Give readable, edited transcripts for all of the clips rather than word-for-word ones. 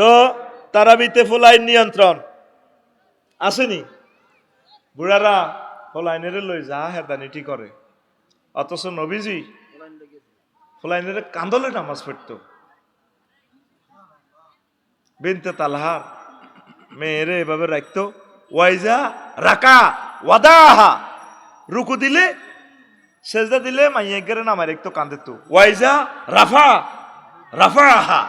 তো তারাবিতে ফুলাইন নিয়ন্ত্রণ আসেনি, বুড়ারা ফুলাইনের লই যা হেদানিটি করে, অথচ নবীজি ফুলাইনের কান্দলে নামাজ পড়তো। বিনতে তালহার মেয়েরে এভাবে রাখতো, ওয়াইজা রাকা ওয়াদাহা, রুকু দিলে সেজদা দিলে মাইয়াগেরে নামায় রাখতো, কান্দিতো। ওয়াইজা রাফা রাফাহা,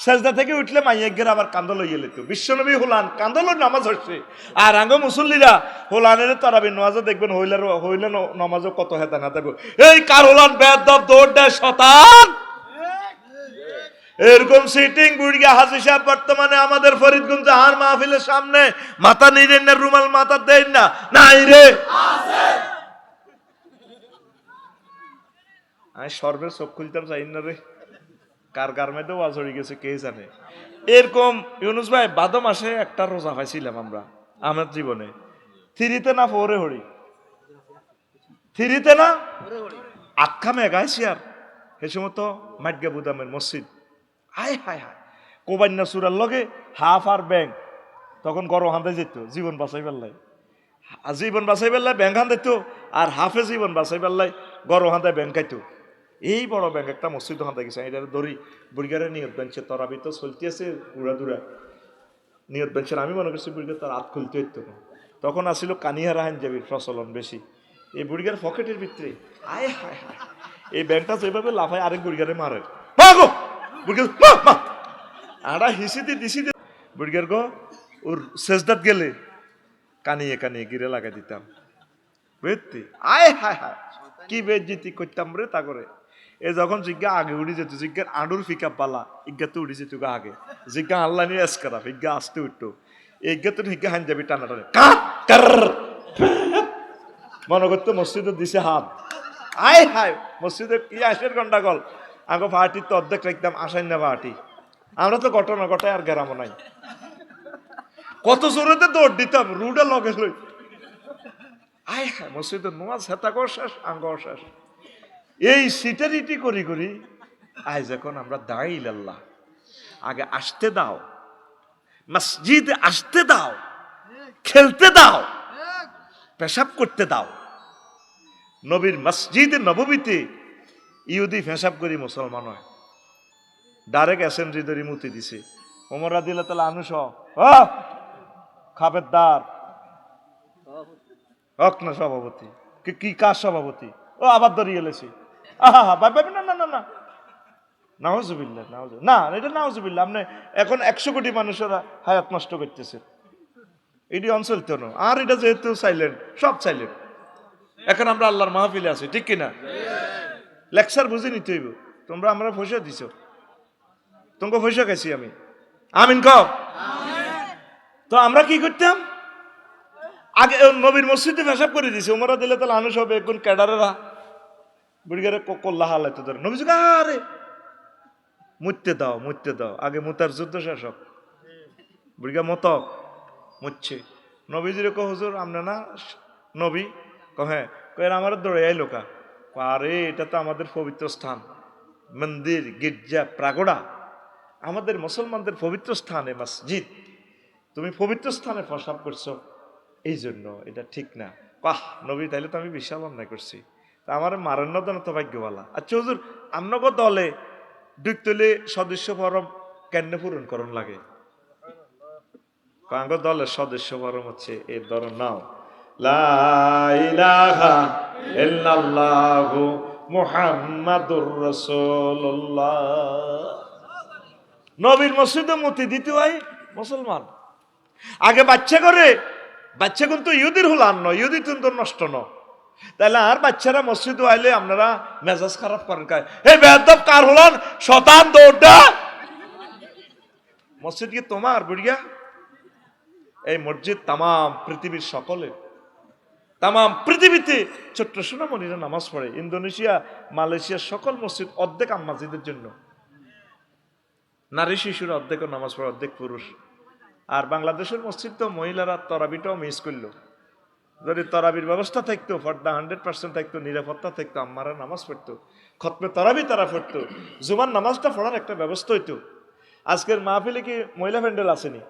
সেজদা থেকে উঠলে মাইয়াগের আবার কান্দল হইয়ে লেতো। বিশ্বনবী হুলান কান্দল নামাজ হচ্ছে, আর আঙ্গ মুসল্লিরা হোলানের তারাবি নামাজও দেখবেন হইলে নামাজও কত হেতা না থাকবো। এই কার হোলান বেদব দৌড় দেয় শতান, এরকম সিটিং বুড়িয়া হাজি সাহেব বর্তমানে আমাদের ফরিদগঞ্জ আর মাহফিলের সামনে মাথা নিলেন না, রুমাল মাথা দেন না, নাই রে আমি সর্বের চোখ খুলতাম চাই না রে, কার গার্মেন্টও ওয়াজ হয়ে গেছে কে জানে। এরকম ইউনুস ভাই বাদ মাসে একটা রোজা পাইছিলাম আমরা আমার জীবনে, থ্রিতে না ফোরে হরি, থ্রিতে না আটখা মেঘাইছি। আর সে সময় তো মাটগা বুদামের মসজিদ, হায় হায় হায়, কোবান্যা সুরার লগে হাফ আর ব্যাংক, তখন গরম হাঁদাই যেত জীবন বাঁচাই পেল্লাই, জীবন বাঁচাই পেল্লাই ব্যাংক হাঁদাইত, আর হাফে জীবন বাঁচাই পেল্লাই গরম হাঁদায় ব্যাংক খাইতো। এই বড় ব্যাংক একটা মসজিদ হাঁদা গেছে, এটা দড়ি বুড়িগারে নিয়ত বেঞ্চে তরাবি তো চলতে আছে উড়া দুরা নিয়ত বেঞ্চের, আমি মনে করছি বুড়িগার তার হাত খুলতে হইতো না, তখন আসছিল কানিহারা হাঞ্জাবির প্রচলন বেশি। এই বুড়িগার পকেটের ভিতরে আয় হায় হায়, এই ব্যাংকটা যেভাবে লাফায় আরেক বুড়িগারে মারে, আড়া হিসিতে দিছিতে বুড়িগার গো ওর সেজদাত গেলে কানিয়ে কানিয়ে গিরে লাগাই দিতাম, বুঝতে আয় হায় হায় কি বেজ্জিতি করতাম রে। তা করে এ যখন জিজ্ঞা আগে উড়ি যেত, জিজ্ঞার আডুর ফিকা পালা ইজ্ঞা তো উড়ি যেত আগে, জিজ্ঞা আল্লাহ নিয়ে এসকারা ইজ্ঞা আসতে উঠতো, ইজ্ঞা তো হিজ্ঞা হান যাবি টানা টানে মনে করতো মসজিদে দিছে হাত, আয় হায় মসজিদে কি আসের ঘন্টা গল আগে পার্টির তো অর্ধেক রাখতাম, আসাই না পার্টি, আমরা তো ঘটনা ঘটায় আর গেরামো নাই, কত জোরেতে দৌড় দিতাম রুডে লগে লই, আয় হায় মসজিদের নামাজ হেতাকর শেষ আঙ্গর শেষ। এই সিটারিটি করি করি আজ এখন আমরা দাঁড়াই আল্লাহ, আগে আসতে দাও, মসজিদ আসতে দাও, খেলতে দাও, পেশাব করতে দাও। নবীর মসজিদে নববীতে ইহুদি পেশাব করি মুসলমান হয়, ডাইরেক্ট অ্যাসেম্বলি ধরে মুতি দিছে। ওমর রাদিয়াল্লাহু তাআলা আনহু সহ খাবেরদার হক না সভাপতি, কি কার সভাপতি, ও আবার ধরিয়ে এলেছি, আহা ভাই ভাই, না না না না নাউজুবিল্লাহ নাউজুবিল্লাহ, না এটা নাউজুবিল্লাহ, আপনি এখন 100 কোটি মানুষেরা হায়াত নষ্ট করতেছে, এটি অঞ্চল তো না। আর এটা যেহেতু সাইলেন্ট, সব সাইলেন্ট, এখন আমরা আল্লাহর মাহফিলে আছি, ঠিক কিনা? লেকচার বুঝে নিতে হইব, তোমরা আমরা পয়সা দিছ, তোমাকে পয়সা খাইছি আমি, আমিন কও। তো আমরা কি করতাম, আগে নবীর মসজিদে পেশাব করে দিছে, ওমরা দিলে তাহলে আনুষ হবে এখন ক্যাডারেরা বুড়িগারে কল্লা হালাইতে ধরে, নবীজি আরে মুততে দাও মুততে দাও, আগে মুতার যুদ্ধ শেষ হোক, বুড়িগা মত মুচ্ছে। নবীজিরে কো হুজুর আমরা না নবী, হ্যাঁ কয়ের আমার দৌড়ে আইলো কা, আরে এটা তো আমাদের পবিত্র স্থান, মন্দির গির্জা প্রাগোড়া আমাদের মুসলমানদের পবিত্র স্থানে মসজিদ, তুমি পবিত্র স্থানে প্রসাব করছো, এই জন্য এটা ঠিক না। বাহ নবী, তাইলে তো আমি বিশাল অন্যায় করছি, তা আমার মারণ্য দেন তো ভাগ্যওয়ালা। আচ্ছা হুজুর আমনগো দলে ঢুকতলে সদস্য ফরম কেন পূরণ করণ লাগে, কাঙ্গ দলের সদস্য ফরম হচ্ছে এর ধরো নাও, লা ইলাহা ইল্লাল্লাহু মুহাম্মাদুর রাসূলুল্লাহ। নবীর মসজিদে মুতি দিতে হয় মুসলমান, আগে বাচ্চা করে, বাচ্চা কিন্তু ইহুদির হুলান নয়, ইহুদি কিন্তু নষ্ট নয়, তাহলে আর বাচ্চারা মসজিদে আইলে আপনারা মেজাজ খারাপ করেন, এই বেয়াদব কার হুলান শতান দৌড়া মসজিদ কি তোমার বুড়িয়া? এই মসজিদ তাম পৃথিবীর সকলে, তাম পৃথিবীতে ছোট্ট সোনামণিরা নামাজ পড়ে, ইন্দোনেশিয়া মালয়েশিয়ার সকল মসজিদ অর্ধেক আম্মাজিদের জন্য, নারী শিশুরা অর্ধেক নামাজ পড়ে, অর্ধেক পুরুষ। আর বাংলাদেশের মসজিদ তো মহিলারা তরাবিটাও মিস করলো, যদি তরাবির ব্যবস্থা থাকতো, পর্দা 100% থাকতো, নিরাপত্তা থাকতো, আম্মারা নামাজ পড়তো, খতমে তরাবি তারা পড়তো, জুমার নামাজটা পড়ার একটা ব্যবস্থা হইতো, আজকের মাহফিলে কি মহিলা প্যান্ডেল আসেনি?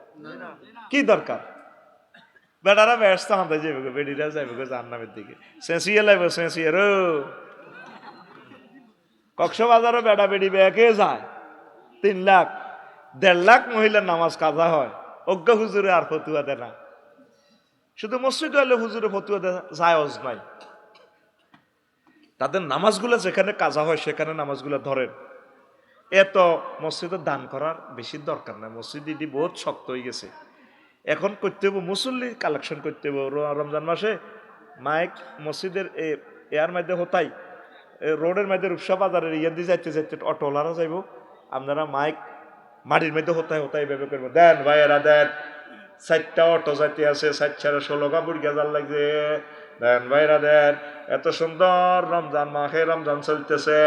কি দরকার? বেটারা ব্যস্ত হাতে যাবে, বেডিরা যাবে জাহান্নামের দিকে, চেঁচিয়ে লাগবে, চেঁচিয়ে রো। কক্সবাজারও বেড়া বেড়ি ব্যাকে যায় 3 লাখ 1.5 লাখ মহিলার নামাজ কাজা হয়, অজ্ঞ হুজুরে আর ফতুয়া দেয় না। শুধু মসজিদ হলে হুজুরে ফতুয়া দেয় জায়েজ নাই। তাদের নামাজগুলো যেখানে কাজা হয় সেখানে নামাজগুলো ধরেন। এত মসজিদে দান করার বেশি দরকার নাই, মসজিদ ইডি বহুত শক্ত হয়ে গেছে। এখন করতে হবো মুসল্লি কালেকশন করতে হবো। রমজান মাসে মাইক মসজিদের এয়ার মধ্যে হতাই, রোডের মধ্যে রূপসা বাজারের ইয়ে দিয়ে যাইতে যাইতে অটোওয়ালারা যাইব, আপনারা মাইক মাটির মধ্যে হতাই হতাই ভেবে করবো, দেন ভাইয়েরা দেন, 4টা অটো যাইতে আছে, 4-16 কাপড় গেজার লাগছে, দেন ভাইরা দেন। এত সুন্দর রমজান মাসে রমজান চলতেছে,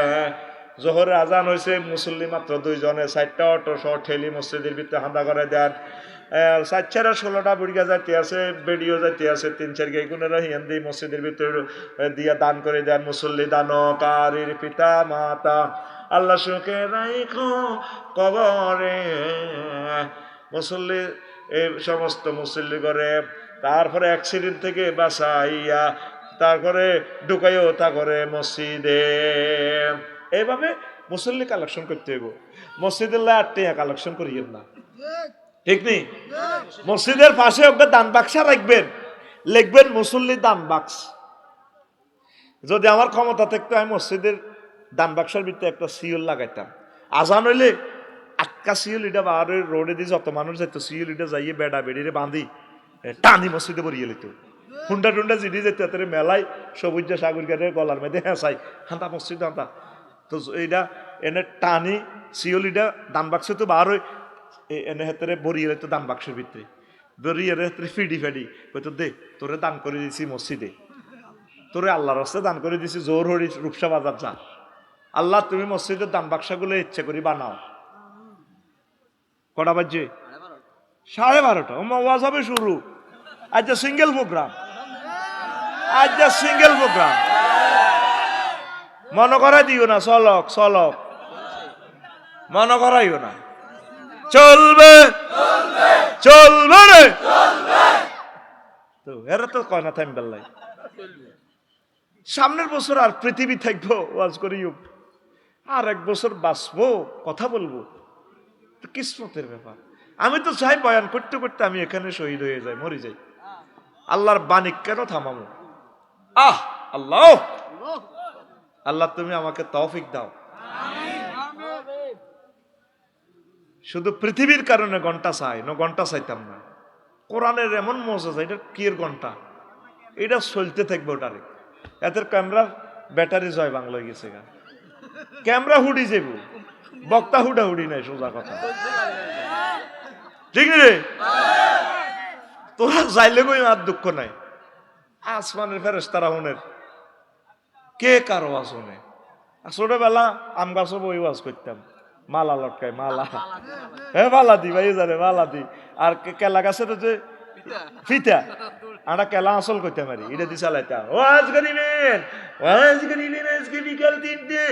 জোহরে আজান হয়েছে, মুসল্লি মাত্র 2 জনে, 4টা অটো সহ ঠেলি মসজিদের ভিতরে হাঁদা করে দেন। 4-16টা বুড়িয়া যাইতে আছে, বেডিও যাইতে আছে, 3-4 গাইগুনেরা হিয়ান্দি মসজিদের ভিতরে দিয়া দান করে দেন। মুসল্লি দানকারীর পিতা মাতা আল্লাহ সুখে রাইখো কবরে। মুসল্লি এই সমস্ত মুসল্লি করে, তারপরে অ্যাক্সিডেন্ট থেকে বাঁচাইয়া তারপরে ঢুকাইও তা করে মসজিদে। এইভাবে মুসল্লি কালেকশন করতে হইব। মসজিদের 8 টাকা কালেকশন করিয়েন না, ঠিক নেই? মসজিদের পাশে ওকে দান বাক্সা রাখবেন, লিখবেন মুসল্লি দান বাক্স। যদি আমার ক্ষমতা থাকতো আমি মসজিদের দান বাক্সের ভিতরে একটা সিওল লাগাইতাম। আজান হইলে 8টা সিওল এটা বার রোডে দিয়ে যত মানুষ যাইতো সিওল এটা যাইয়ে বেড়া বেড়িরে বাঁধি টানি মসজিদে বরিয়ে লিত। হুন্ডা টুন্ডা জিডি যেত মেলায় সবুজ সাগর গাড়ি গলার মধ্যে হেঁচাই হাঁটা মসজিদ হাঁটা। তো এইটা এনে টানি সিওল এটা দান বাক্সে তো বার হই এনে হাতের বরিয়ে লিত দান বাক্সের ভিতরে, বরিয়ে হাতের ফিডি ফেডি হয়তো দে তোরে দান করে দিয়েছি মসজিদে, তোরে আল্লাহর রাস্তায় দান করে দিয়েছি, জোর হরি রূপসা বাজার যা, আল্লাহ তুমি মসজিদের দান বাক্সাগুলো ইচ্ছে করি বানাও। কটা বাজছে? 12:30। ওয়াজ হবে শুরু। আজ সিঙ্গেল প্রোগ্রাম, আজ সিঙ্গেল প্রোগ্রাম। মনে করাই দিও না, চলক চলক, মনে করাইও না, চলবে চলবে রে। তো এরা তো কয় না থাম বেল্লাই, সামনের বছর আর পৃথিবী থাকবো ওয়াজ করিও, আর 1 বছর বাঁচবো কথা বলবো, কিসমতের ব্যাপার। আমি তো চাই বয়ান করতে করতে আমি এখানে শহীদ হয়ে যাই, মরে যাই। আল্লাহর বাণী কেন থামাবো? আল্লাহ আল্লাহ তুমি আমাকে তৌফিক দাও। শুধু পৃথিবীর কারণে ঘন্টা চাই না, ঘন্টা চাইতাম না। কোরআনের এমন মজা, এটা কিয়ের ঘন্টা, এটা চলতে থাকবে। ওটারে এদের ক্যামেরার ব্যাটারি জয় বাংলা হয়ে গেছে গা, ক্যামেরা হুডি যাব, বক্তা হুডা হুডি নাই, সোজা কথা, ঠিক রে? তোরা যাইলে কই আর দুঃখ নাই। আসমানের ফেরেশতারা হুনের, কে কারো ওয়াজ শুনে? ছোটবেলা আম গাছও বই ওয়াজ করতাম, মালা লটকাই, মালা মালা দি ভাই জানে, মালা দি। আর কেলা গাছের যে ফিতা আমরা কেলা আসল করতে পারি, এটা দিয়ে চালাইতাম। ওয়াজ করিবেন, ওয়াজ করিবেন আজকে বিকাল 3টে,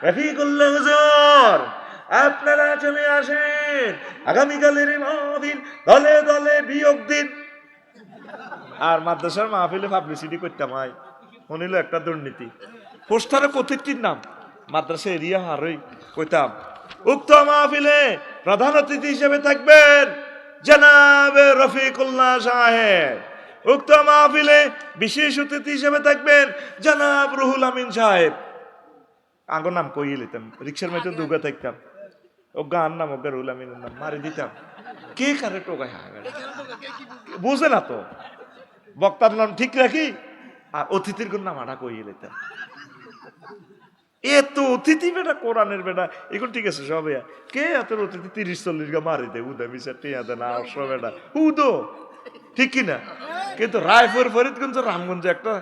রফিকুল্লাহ হুজুর আপনারা চলে আসেন, আগামীকালের মাহফিল দলে দলে বিয়োগ দিন। আর মাদ্রাসার মাহফিলে পাবলিসিটি করতাম, হয় শুনিল একটা দুর্নীতি, পোস্টারে প্রতিটির নাম মাদ্রাসা এরিয়া হারই কইতাম, উক্ত মাহফিলে প্রধান অতিথি হিসেবে থাকবেন জনাবে রফিকুল্লাহ সাহেব, উক্ত মাহফিলে বিশেষ অতিথি হিসেবে থাকবেন জনাব রুহুল আমিন সাহেব। আঙ্গর নাম কইয়ে লিতাম, রিক্সার মধ্যে দুগা থাকতাম, ও গান নাম ও রুহুল আমিনের নাম মারি দিতাম। কে কারে টোকায় বুঝে না তো, বক্তার নাম ঠিক রাখি আর অতিথির কোন নাম আটা কইয়ে লিতাম। এত অতিথি বেটা, কোরআনের বেটা, এখন ঠিক আছে সবে কে এত অতিথি 30-40 গা মারি দেয়, উদা মিশা টিয়া দেয় না, বেটা উদো, ঠিক কিনা? কিন্তু রায়পুর ফরিদগঞ্জ রামগঞ্জে একটা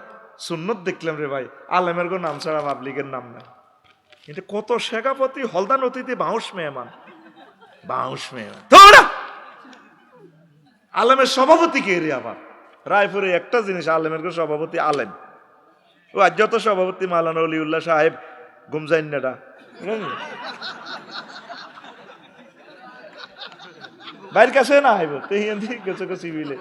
সুন্নত দেখলাম রে ভাই, আলেমের গো নাম ছাড়া পাবলিকের নাম নাই। কিন্তু কত শেখাপতি হলদান অতিথি বাউশ মেহমান, বাউশ মেহমান তোরা আলেমের সভাপতি কে রে? আবার রায়পুরে একটা জিনিস, আলেমের গো সভাপতি আলেম, ও আজ যত সভাপতি মাওলানা অলিউল্লাহ সাহেব গুমজাইন্নাটা বাইর কাছে না আইব কিছু কিছু বিলে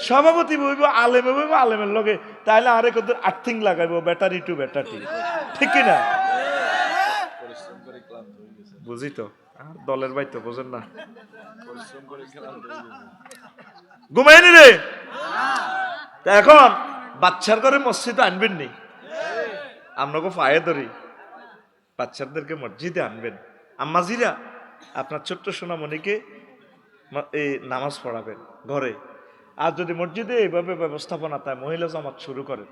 সভাপতি বইব আলেমে বইব আলেমের লগে তাইলে আরেক ওদের আর্থিং লাগাইব ব্যাটারি টু ব্যাটারি ঠিক কিনা বুঝি তো দলের ভাই তো বোঝেন না ঘুমাইনি রে এখন বাচ্চার ঘরে মসজিদে আনবেন নি আপনাকে পায়ে ধরি বাচ্চাদেরকে মসজিদে আনবেন আম্মাজিরা আপনার ছোট্ট সোনামণিকে এই নামাজ পড়াবেন ঘরে আর যদি মসজিদে এইভাবে ব্যবস্থাপনা তাই মহিলা জামাত শুরু করে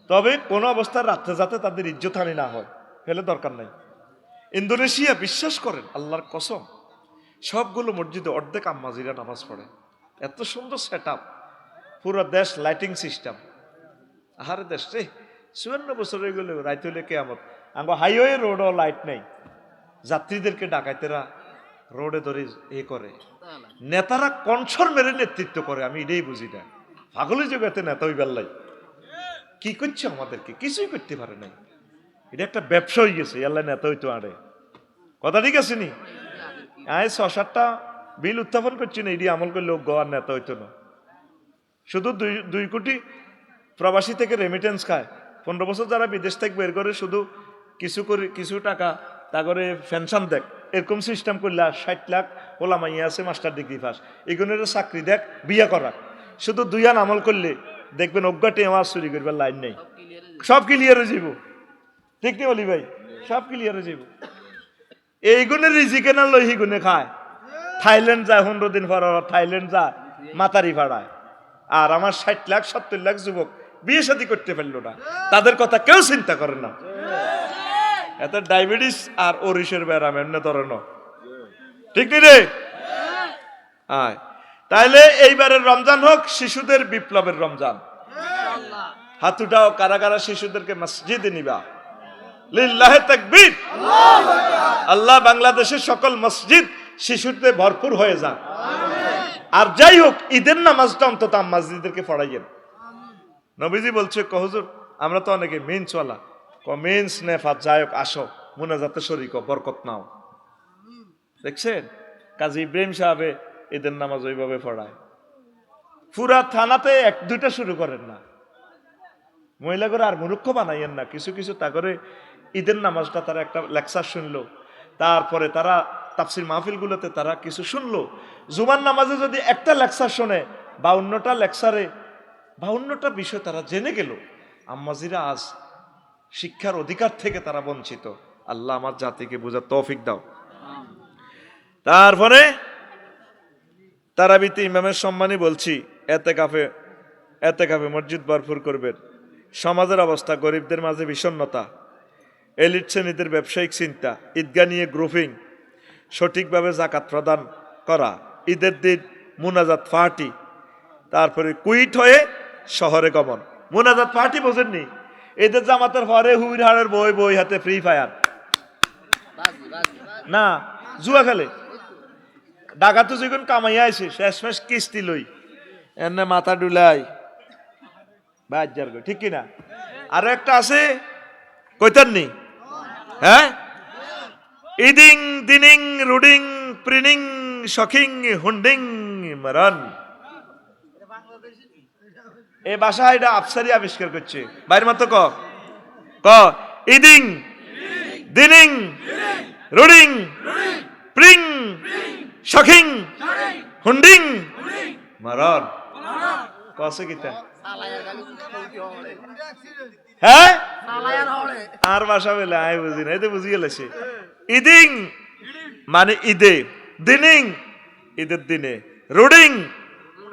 তবে কোনো অবস্থায় রাত্রে যাতে তাদের ইজ্জতহানি না হয় ফেলে দরকার নাই ইন্দোনেশিয়া বিশ্বাস করেন আল্লাহর কসম সবগুলো মসজিদে অর্ধেক আম্মাজিরা নামাজ পড়ে এত সুন্দর সেট আপ পুরো দেশ লাইটিং সিস্টেম আহারে দেশ রে 54 বছর হয়ে গেলে রাইতে হলে কেয়ামত আমার হাইওয়ে রোডও লাইট নেই যাত্রীদেরকে ডাকাইতেরা রোডে ধরে করে নেতারা কনসর মেরে নেতৃত্ব করে আমি এটাই বুঝি না পাগলের জগতে নেতা হইবার লাই কি করছে আমাদেরকে কিছুই করতে পারে নাই এটা একটা ব্যবসা হয়ে গেছে আল্লাহ নেতা হইতো আরে কথা ঠিক আছে নি আয় 6-7টা বিল উত্থাপন করছি না এটি আমল করলে গোয়ার নেতা হইতো না শুধু 2 কোটি প্রবাসী থেকে রেমিটেন্স খায় 15 বছর যারা বিদেশ থেকে বের করে শুধু কিছু টাকা তা করে পেনশন দেখ এরকম সিস্টেম করলে 60 লাখ ওলা মাইয়া আছে মাস্টার ডিগ্রি পাস এগুলোর চাকরি দেখ বিয়া করা শুধু 2 আন আমল করলে দেখবেন অজ্ঞাটে আমার চুরি করবার লাইন নেই সব ক্লিয়ার হয়ে যাব ঠিক নেই বলি ভাই সব ক্লিয়ার হয়ে যাব এই গুণে রিজিকে না লই গুণে খায় থাইল্যান্ড যায় 15 দিন পর থাইল্যান্ড যায় মাতারি ভাড়ায় আর আমার 60 লাখ 70 লাখ যুবক বিয়ে শাদী করতে পারলো না তাদের কথা কেউ চিন্তা করে না এত ডায়াবেটিস আর ওরিসের ব্যারাম এমনি ধরনের ঠিক নি রে আয় তাইলে এইবারের রমজান হোক শিশুদের বিপ্লবের রমজান হাত উঠাও কারা কারা শিশুদেরকে মসজিদে নিবা লিল্লাহে তাকবীর আল্লাহ বাংলাদেশের সকল মসজিদ শিশুদের ভরপুর হয়ে যাক আর যাই হোক ঈদের নামাজটা অন্তত মসজিদদেরকে পড়াইয়েন নবীজি বলছে হুজুর আমরা তো অনেকে মিন্সওয়ালা মিন্স নেফাত যাই হোক আসো মুনাজাতে শরীক বরকত নাও দেখছেন কাজী ইব্রাহিম সাহেবে ঈদের নামাজ ওইভাবে পড়ায় পুরা থানাতে 1-2টা শুরু করেন না মহিলা করে আর মূর্খ বানাইয়েন না কিছু কিছু তা করে ঈদের নামাজটা তারা একটা লেকচার শুনলো তারপরে তারা তাফসির মাহফিলগুলোতে তারা কিছু শুনলো জুমার নামাজে যদি একটা লেকচার শোনে 52টা লেকচারে 52টা বিষয় তারা জেনে গেল আম্মাজিরা আজ শিক্ষার অধিকার থেকে তারা বঞ্চিত আল্লাহ আমার জাতিকে বোঝার তৌফিক দাও তারপরে তারাবিতে ইমামের সম্মানই বলছি এতেকাফে মসজিদ ভরপুর করবেন সমাজের অবস্থা গরিবদের মাঝে বিষণ্ণতা এলিট শ্রেণীদের ব্যবসায়িক চিন্তা ঈদগাহ নিয়ে গ্রুপিং সঠিকভাবে যাকাত প্রদান করা ঈদের দিন মুনাজাত পার্টি তারপরে কুইট হয়ে শহরে গমন মুনাজাত পার্টি বোঝেননি এদের জামাতের পরে হুইর হাড়ের বই হাতে ফ্রি ফায়ার না জুয়া খেলে ডাকা তো যখন কামাইয়া আছে শেষমেশ কিস্তি লই এনে মাথা ডুলাই বাজার ঠিক কিনা আরো একটা আছে কইতাননি হ্যাঁ ইদিং দিনিং রুডিং প্রিনিং শখিং হুন্ডিং মারান এই ভাষা এটা আফসারি আবিষ্কার করছে বাইরের মতো ক ইদিং দিনিং রুডিং প্রিং শখিং হুন্ডিং মারান কসে কিতা হ্যাঁ আর ভাষা বলে আয় বুঝি না এতে বুঝি গেছে ইদিং মানে ঈদে দিনিং ঈদের দিনে রোডিং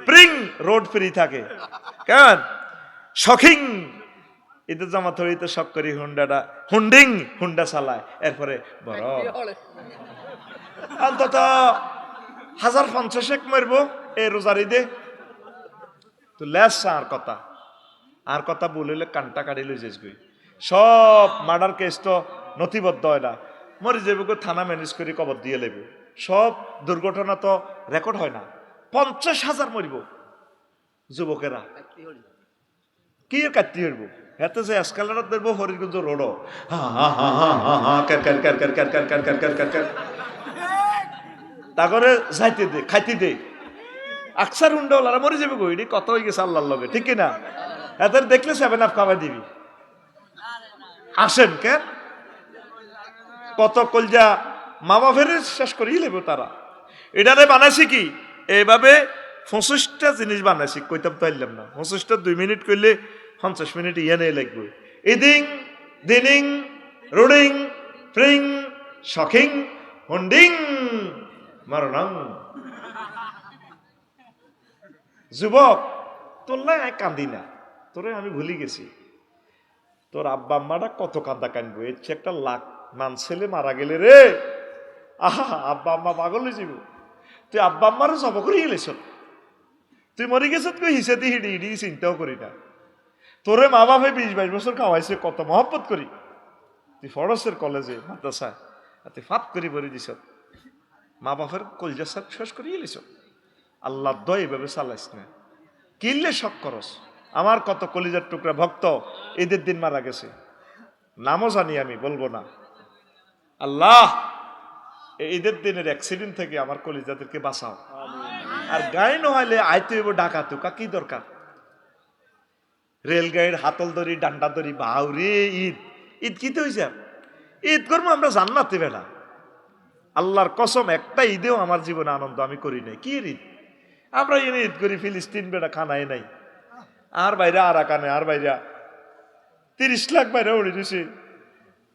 প্রিং রোড ফ্রি থাকে কেমন শখিং ঈদের জামা থরিতে শখ করি হুন্ডিং হুন্ডা চালায় এরপরে বড় অন্তত 1050 মারবো এই রোজার ঈদে তো লেস আর কথা বলিলে কানটা কাটি লই যাইস সব মার্ডার কেস তো নথিবদ্ধ হয় না মরি যাবো থানা ম্যানেজ করে কবর দিয়ে লেব সব দুর্ঘটনা তো রেকর্ড হয় না 50,000 মরিব যুবকেরা কি কাটতে হইব হেতে যে এসকালেটর দেবো হরিগঞ্জ রোড তারপরে যাইতে দে খাইতে দে আকসার হুন্ডাওয়ালারা মরে যাবে গো, এটি কত হয়ে গেছে আল্লাহর লগে, ঠিক কিনা? এদের দেখলে 7 আপ খাওয়াই দিবি। আসেন কেন, কত কলজা মামা ফেরে শেষ করেই লেবে তারা। এটারে বানাইছি কি এইভাবে 25টা জিনিস বানাইছি, কইতাম তো আইলাম না। 25টা 2 মিনিট করলে 50 মিনিট ইয়ে নেই লাগবে। ইদিং দিনিং রুডিং ফ্রিং শখিং হুন্ডিং মরণং। যুবক তোর না কান্দি না, তোরে আমি ভুলি গেছি। তোর আব্বা আম্মাটা কত কান্দা কানবো, এর চেয়ে একটা লাখ মান ছেলে মারা গেলে রে, আহা আব্বা আম্মা পাগল হয়ে যাব। তুই আব্বা আম্মারও জব করে গেলেছ, তুই মরে গেছ, তুই হিসেবে হিডি হিডি চিন্তাও করি না। তোরে মা বাপে 20-22 বছর খাওয়াইছে, কত মহব্বত করি। তুই ফরসের কলেজে মাদ্রাসায় তুই ফাত করি বলে দিছ, মা বাপের কলজা শেষ করে গেলেছ। আল্লাহ দয় এভাবে চালাইস না, কিনলে শখ করস। আমার কত কলিজার টুকরা ভক্ত ঈদের দিন মারা গেছে, নামও জানি আমি বলবো না। আল্লাহ এই ঈদের দিনের অ্যাক্সিডেন্ট থেকে আমার কলিজাদেরকে বাঁচাও। আর গাড়ি নহলে আইতে হইব ডাকাতো, কি দরকার? রেলগাড়ির হাতল ধরি ডান্ডা ধরি বাউরে ঈদ, ঈদ কিতে হয়েছে? ঈদ করবো আমরা জান্নাতে বেড়া। আল্লাহর কসম একটা ঈদেও আমার জীবনে আনন্দ আমি করি নাই। কি ঈদ? আমরা এনে ঈদ করি ফিলিস্তিন বেড়া খানায় নাই, আর বাইরে আরাকানে, আর বাইরে 30 লাখ বাইরে উড়ে দিছে।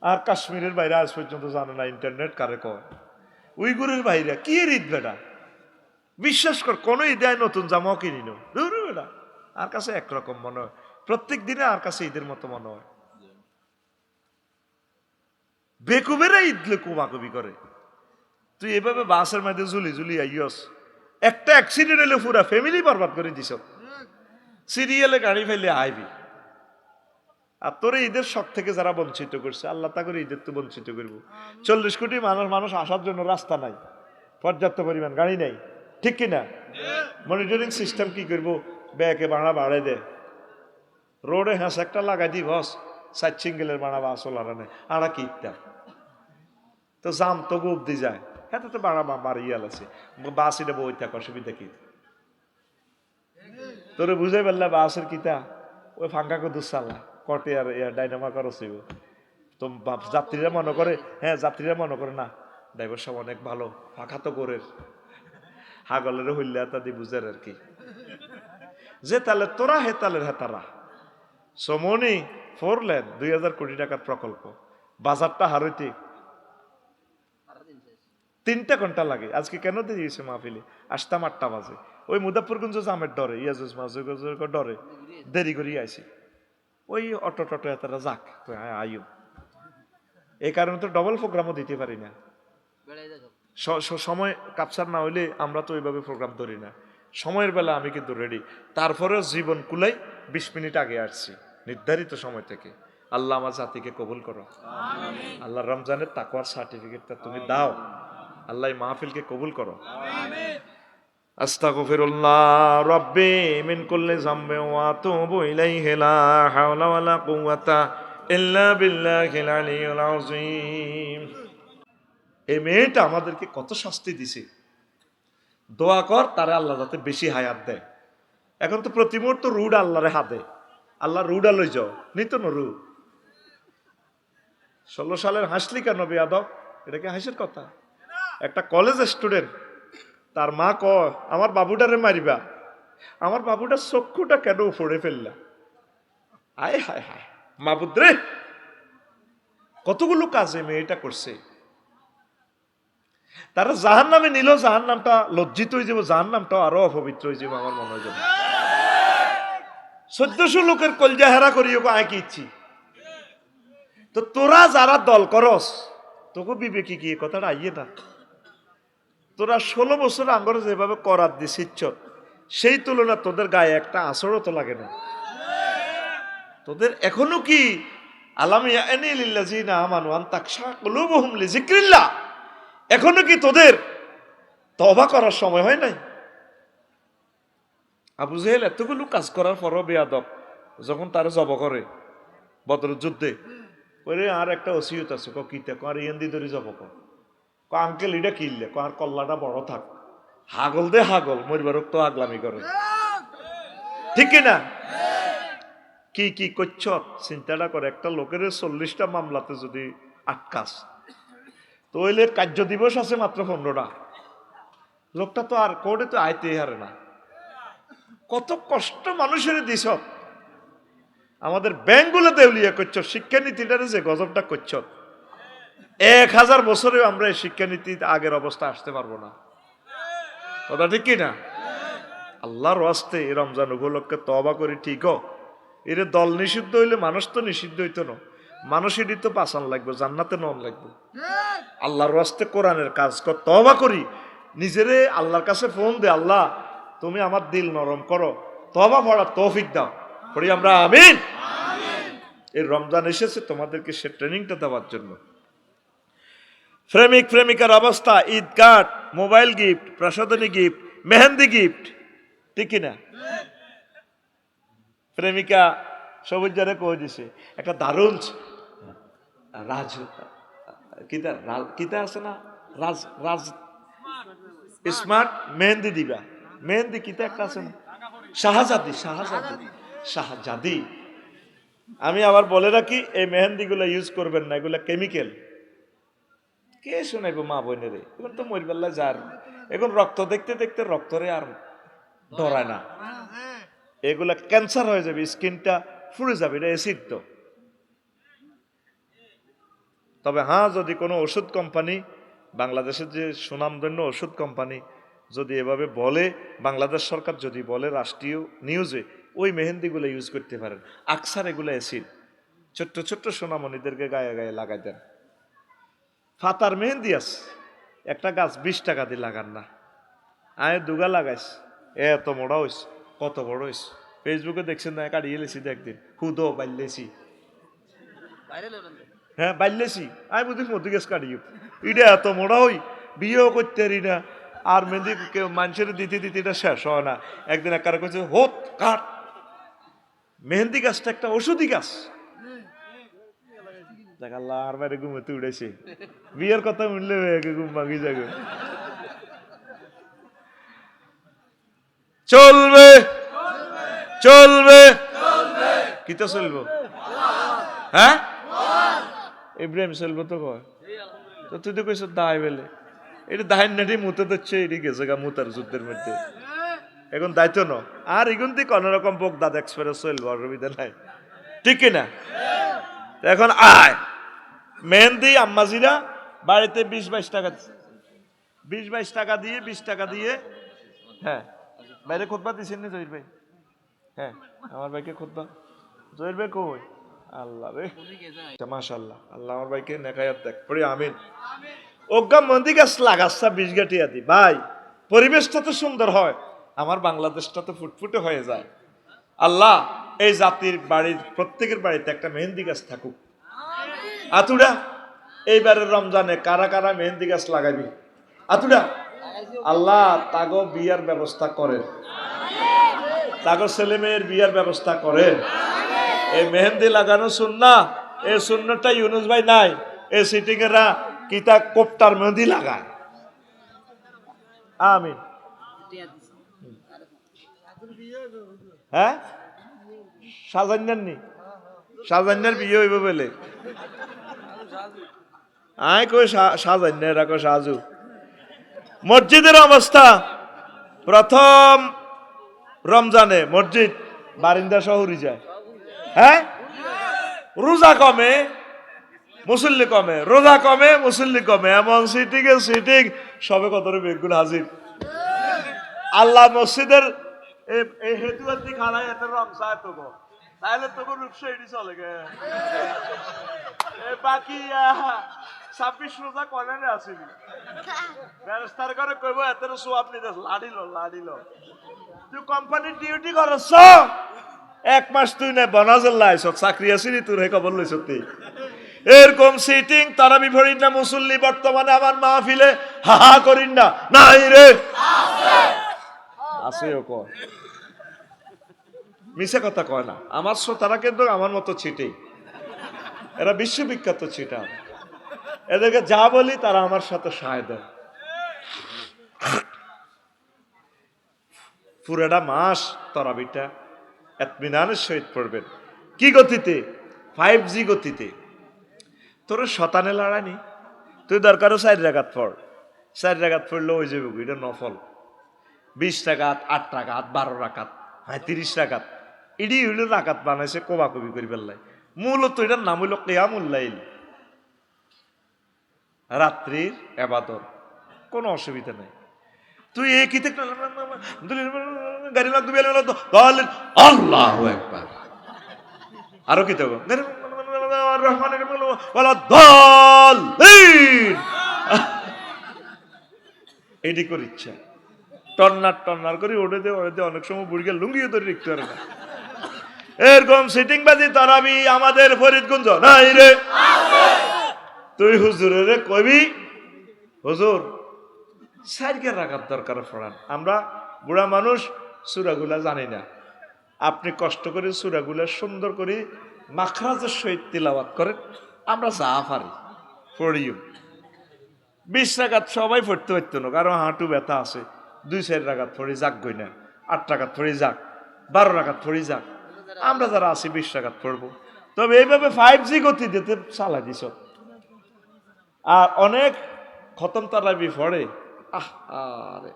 আর কাশ্মীরের বাইরে আজ পর্যন্ত জানে না ইন্টারনেট কারে কয়। উইগুরের বাইরে কি ঈদ বেটা? বিশ্বাস কর, কোন ঈদে নতুন জামাও কিনিন বেটা, আর কাছে একরকম মনে হয়। প্রত্যেক দিনে আর কাছে ঈদের মতো মনে হয়। বেকুবেরা ঈদলে কুমাকুবি করে। তুই এভাবে বাসের মধ্যে ঝুলি ঝুলি আইয়স, একটা অ্যাক্সিডেন্ট হলে পুরা ফ্যামিলি বরবাদ করে দিস। সিরিয়ালে গাড়ি ফেলে আইবি। আর তোর ঈদের শখ থেকে যারা বঞ্চিত করছে, আল্লাহ তা করে ঈদের তো বঞ্চিত করবো। 40 কোটি মানুষ আসার জন্য রাস্তা নাই, পর্যাপ্ত পরিমাণ গাড়ি নাই, ঠিক কিনা? মনিটরিং সিস্টেম কি করবো? ব্যাকে ভাড়া বাড়াই দে, রোডে হাঁস একটা লাগাই দি বস, 4 সিঙ্গেলের ভাড়া বা আসল আড়া কি ইত্যাদ তো জাম তো গোপ দি যায়, হ্যাঁ তো ভাড়া বাড়িয়াল আছে। বাস এটা বই থাক, অসুবিধা কি? তোরে বুঝাই পারলা বাসের কিতা ওই ফাঙ্কা কো দুসালা কটে আর ডাইনামা খরচ হইব। তো যাত্রীরা মনে করে, হ্যাঁ যাত্রীরা মনে করে না ড্রাইভার সাহেব অনেক ভালো, ফাঁকা তো করে হাগলের হইলে তা দিয়ে বুঝার আর কি। যে তালে তোরা হে তালের হেতারা। সমনি 4 লেন 2000 কোটি টাকার প্রকল্প, বাজারটা হারইতে 3টা ঘন্টা লাগে। আজকে কেন দিয়েছে মাহফিলে? আসতাম 8টা বাজে, ওই মুদাফরগঞ্জ জামের ডরে, ইয়াজুজ মাসুজের ডরে দেরি করি আইছি। ওই অটো টটো এতটা যাক আইও, এই কারণে তো ডবল প্রোগ্রামও দিতে পারি না। সময় কাপসার না হইলে আমরা তো ওইভাবে প্রোগ্রাম ধরি না। সময়ের বেলা আমি কিন্তু রেডি, তারপরেও জীবন কুলাই 20 মিনিট আগে আসছি নির্ধারিত সময় থেকে। আল্লাহ আমার জাতিকে কবুল করো, আল্লাহ রমজানের তাকওয়ার সার্টিফিকেটটা তুমি দাও, আল্লাহ মাহফিলকে কবুল করো। আস্তাগফিরুল্লাহ রাব্বি মিন কুল্লি যামবি ওয়া আতুবু ইলাইহি লা হাওলা ওয়ালা কুওয়াতা ইল্লা বিল্লাহিল আলিয়্যিল আযীম। এই মেয়েটা আমাদেরকে কত শাস্তি দিছে, দোয়া কর তারে আল্লাহ যাতে বেশি হায়াত দেয়। এখন তো প্রতি মুহূর্ত রুড আল্লাহরে হাতে, আল্লাহ রুডা লই যাও নিত না রু। 16 সালের হাসলি কেন বেয়াদব? এটা কি হাসির কথা? একটা কলেজ স্টুডেন্ট, তার মা কয় আমার বাবুটারে মারিবা, আমার বাবুটার চক্ষুটা কেন উপড়ে ফেললা? আয় হায় হায় মাবুদ রে, কতগুলো কাজে মেয়েটা করছে। তারা জাহান নামে নিল, জাহান নামটা লজ্জিত হয়ে যাব, জাহান নামটা আরো অপবিত্র হয়ে যাবো আমার মনে হয়। 1400 লোকের কলজা হেরা করিও আয় কি ইচ্ছি। তো তোরা যারা দল করস, তোকে বিবেকি কি কথাটা আইয়ে না? তোরা 16 বছর আঙ্গরে যেভাবে করার দিছিচ্ছ, সেই তুলনা তোদের গায়ে একটা আঁচড়ও তো লাগে না। তোদের এখনো কি আলাম ইয়ানি লিল্লাযিনা আমানু আন তাকশা কুলুবুহুম লিযিকরিল্লাহ, এখনো কি তোদের তওবা করার সময় হয় নাই? আবু জেহেল এতগুলো কাজ করার পরও বেয়াদব, যখন তারা জব করে বদরের যুদ্ধে, ওরে আর একটা ওসিয়ত আছে, কিতা আর ইয়ান্দি ধরে জব কর, আঙ্কেল এটা কিনলে আর কল্লাটা বড় থাক, হাগল দে হাগল, মরিবার তো আগলামি করে, ঠিক কিনা? কি কি করছ চিন্তাটা করে। একটা লোকের 40টা মামলাতে যদি আটকাস, তো হইলে কার্য দিবস আছে মাত্র 15টা। লোকটা তো আর কোর্টে তো আইতেই হারে না। কত কষ্ট মানুষের দিছ। আমাদের ব্যাংকগুলো দেউলিয়া করছ, শিক্ষানীতিটারে যে গজবটা করছ, 1000 বছরেও আমরা এই শিক্ষানীতি আগের অবস্থা আসতে পারবো না। কথা ঠিক কিনা? আল্লাহর ওয়াস্তে এই রমজান উপলক্ষে তওবা করি, ঠিক এর দল নিষিদ্ধ হইলে মানুষ তো নিষিদ্ধ হইতো না, মানুষেরই তো বাঁচান লাগবে, জান্নাতে নন লাগবে। আল্লাহর ওয়াস্তে কোরআনের কাজ কর, তওবা করি, নিজেরে আল্লাহর কাছে ফোন দে, আল্লাহ তুমি আমার দিল নরম করো, তওবা পড়ার তৌফিক দাও, পড়ি আমরা আমিন। এই রমজান এসেছে তোমাদেরকে সে ট্রেনিংটা দেওয়ার জন্য। প্রেমিক প্রেমিকার অবস্থা, ঈদ কার্ড, মোবাইল গিফট, প্রসাধনী গিফট, মেহেন্দি গিফট, ঠিক কিনা? প্রেমিকা সবুজ জারে কয়ে দিছে একটা দারুণ রাজ কিতা আছে না, রাজ রাজ স্মার্ট মেহেন্দি দিবা, মেহেন্দি কিতা একটা আছে না, শাহজাদি শাহজাদি শাহজাদি। আমি আবার বলে রাখি, এই মেহেন্দি গুলো ইউজ করবেন না, এগুলা কেমিক্যাল। কে শোনাইবো মা বোনেরে? এখন তো মরিবেল্লা যার, এখন রক্ত দেখতে দেখতে রক্তরে আর ধরায় না, এগুলা ক্যান্সার হয়ে যাবে, স্কিনটা ফুলে যাবে, এটা অ্যাসিড তো। তবে হ্যাঁ, যদি কোনো ওষুধ কোম্পানি, বাংলাদেশের যে সুনামধন্য ওষুধ কোম্পানি যদি এভাবে বলে, বাংলাদেশ সরকার যদি বলে রাষ্ট্রীয় নিউজে, ওই মেহেন্দিগুলো ইউজ করতে পারেন। আকসার এগুলো অ্যাসিড, ছোট্ট ছোট্ট সোনামণিদেরকে গায়ে গায়ে লাগাই দেন। ফাতার মেহেন্দি আছে, একটা গাছ 20 টাকা দিয়ে লাগান না, আয় দুগা লাগাইস, এত মোড়া হইস, কত বড় হইস। ফেসবুকে দেখছেন না, কাটিয়ে লেছি একদিন, হুদো বাইলেছি, হ্যাঁ বাইলেছি, আমি বুঝি মধু গাছ কাটিয়ে, এটা এত মোড়া হই, বিয়েও করতে পারি না, আর মেহেন্দি কেউ মানুষের দিতে দিতে এটা শেষ হয় না। একদিন এক কারা কইছে, হোত কাট, মেহেন্দি গাছটা একটা ওষুধি গাছ। দেখ আল্লাহ, আর বাইরে ঘুমোতে উঠেছে, বিয়ের কথা শুনলে ঘুম ভাঙি যাবে। চলবে চলবে, কি তো চলবো? হ্যাঁ, ইব্রাহিম চলবো তো কয়, তো তুই তো কইস দায় বেলে, এটা দায়ের নাটি মুতে দিচ্ছে, এটি গেছে গা মুতার যুদ্ধের মধ্যে, এখন দায়িত্ব ন আর এগুন থেকে কোনোরকম বোক দাদ এক্সপ্রেস চলবো, অসুবিধা নাই, ঠিক কিনা? এখন আয় মেহেন্দি আম্মাজিরা বাড়িতে 20-22 টাকা, 20-22 টাকা দিয়ে, 20 টাকা দিয়ে, হ্যাঁ বাইরে খুতবা দিছেন না জহির ভাই? হ্যাঁ, আমার ভাইকে খুতবা, জহির ভাই কই? আল্লাহ রে, মাশাআল্লাহ, আল্লাহ আমার ভাইকে নেকায়াত দেখ, পড়ি আমিন। অজ্ঞা মন্দি গাছ লাগাচ্ছা 20 গাটিয়া দি ভাই, পরিবেশটা তো সুন্দর হয়, আমার বাংলাদেশটা তো ফুটফুটে হয়ে যায়। আল্লাহ এই জাতির বাড়ির প্রত্যেকের বাড়িতে একটা মেহেন্দি গাছ থাকুক। আতুডা এইবারের রমজানে কারা কারা মেহেন্দি গাছ লাগাবি? আতুডা আল্লাহ তাগো বিয়ার ব্যবস্থা করেন, তাগো ছেলে মেয়ের বিয়ার ব্যবস্থা করেন। এই মেহেন্দি লাগানো সুন্নাহ, এই সুন্নতটা ইউনুস ভাই নাই, এই সিটিং এরা কিতা কোপটার মেহেন্দি লাগায়। আমিন। হ্যাঁ, সাজান্যার সাজান্যার বিয়ে হইব বলে, আয় কই সাজান্যার রাখো সাজু। মসজিদের অবস্থা, প্রথম রমজানে মসজিদ বারিন্দা শহরে যায়, হ্যাঁ, রোজা কমে মুসল্লি কমে, রোজা কমে মুসল্লি কমে, এমন সিটিং এ সিটিং, সবে কত বেগুন হাজির। আল্লাহ মসজিদের এই হেতুয়ার দিক হারাই এত রং চায় তো, তাহলে তবু রূপসা এটি চলে গে বাকি 26 রোজা কয়নে আসিনি, ব্যবস্থার করে কইব এত সোয়াব নিতে লাড়িল তুই কোম্পানির ডিউটি করছ, 1 মাস তুই না বনাজের লাইছ, চাকরি আসিনি তোর হে খবর লইছ তুই। এরকম সিটিং তারাবি ভরিন না মুসল্লি বর্তমানে আমার মাহফিলে হাহা করিন না, নাই রে আছে ও কয়, মিছে কথা কয় না। আমার শ্রোতারা কিন্তু আমার মতো ছিটে, এরা বিশ্ববিখ্যাত ছিটা, এদেরকে যা বলি তারা আমার সাথে সায় দেয়। পুরাটা মাস তারাবিটা এতমিনানের সহিত পড়বেন। কি গতিতে? 5G গতিতে। তোর শতানে লড়ানি, তুই দরকারও 4 রাকাত পড়, 4 রাকাত পড়লে ওই যাবে, এটা নফল। 20 রাকাত, 8 রাকাত, 12 রাকাত, 30 রাকাত, এটি হইল রাকাত বানাইছে কোবাকবি করি পেলাই। মূলত এটার নাম হইল কিয়ামুল লাইল, রাত্রির ইবাদত। কোনো অসুবিধা নেই। তুই একই থেকে গাড়ি লাগবে আল্লাহু আকবার, আরো কি দেবো এটি করে ইচ্ছা টন্নার টন্নার করে ওড়ে দে অনেক সময় বুড়িকে লুঙ্গিও ধরে লিখতে পারে না। এরকম সিটিং বাজি তারাবি আমাদের ফরিদগঞ্জ নাই রে। তুই হুজুরের কবি, হুজুর 4 রাকাত দরকার পড়ান। আমরা বুড়া মানুষ সূরাগুলা জানি না, আপনি কষ্ট করে সূরাগুলা সুন্দর করে মাখরাজের সহিত তিলাওয়াত করেন, আমরা যা পারি পড়িও। 20 রাকাত সবাই পড়তে পারতো না, কারণ হাঁটু ব্যথা আছে। 2-4 রাকাত পড়ি যাক গই না, 8 রাকাত পড়ি যাক, 12 রাকাত পড়ি যাক। আমরা যারা আছি 20 রাকাত পড়বো। তবে এইভাবে 5G গতি দিতে চালা দিছ। আর অনেক খতম তারাবি পড়ে, আরে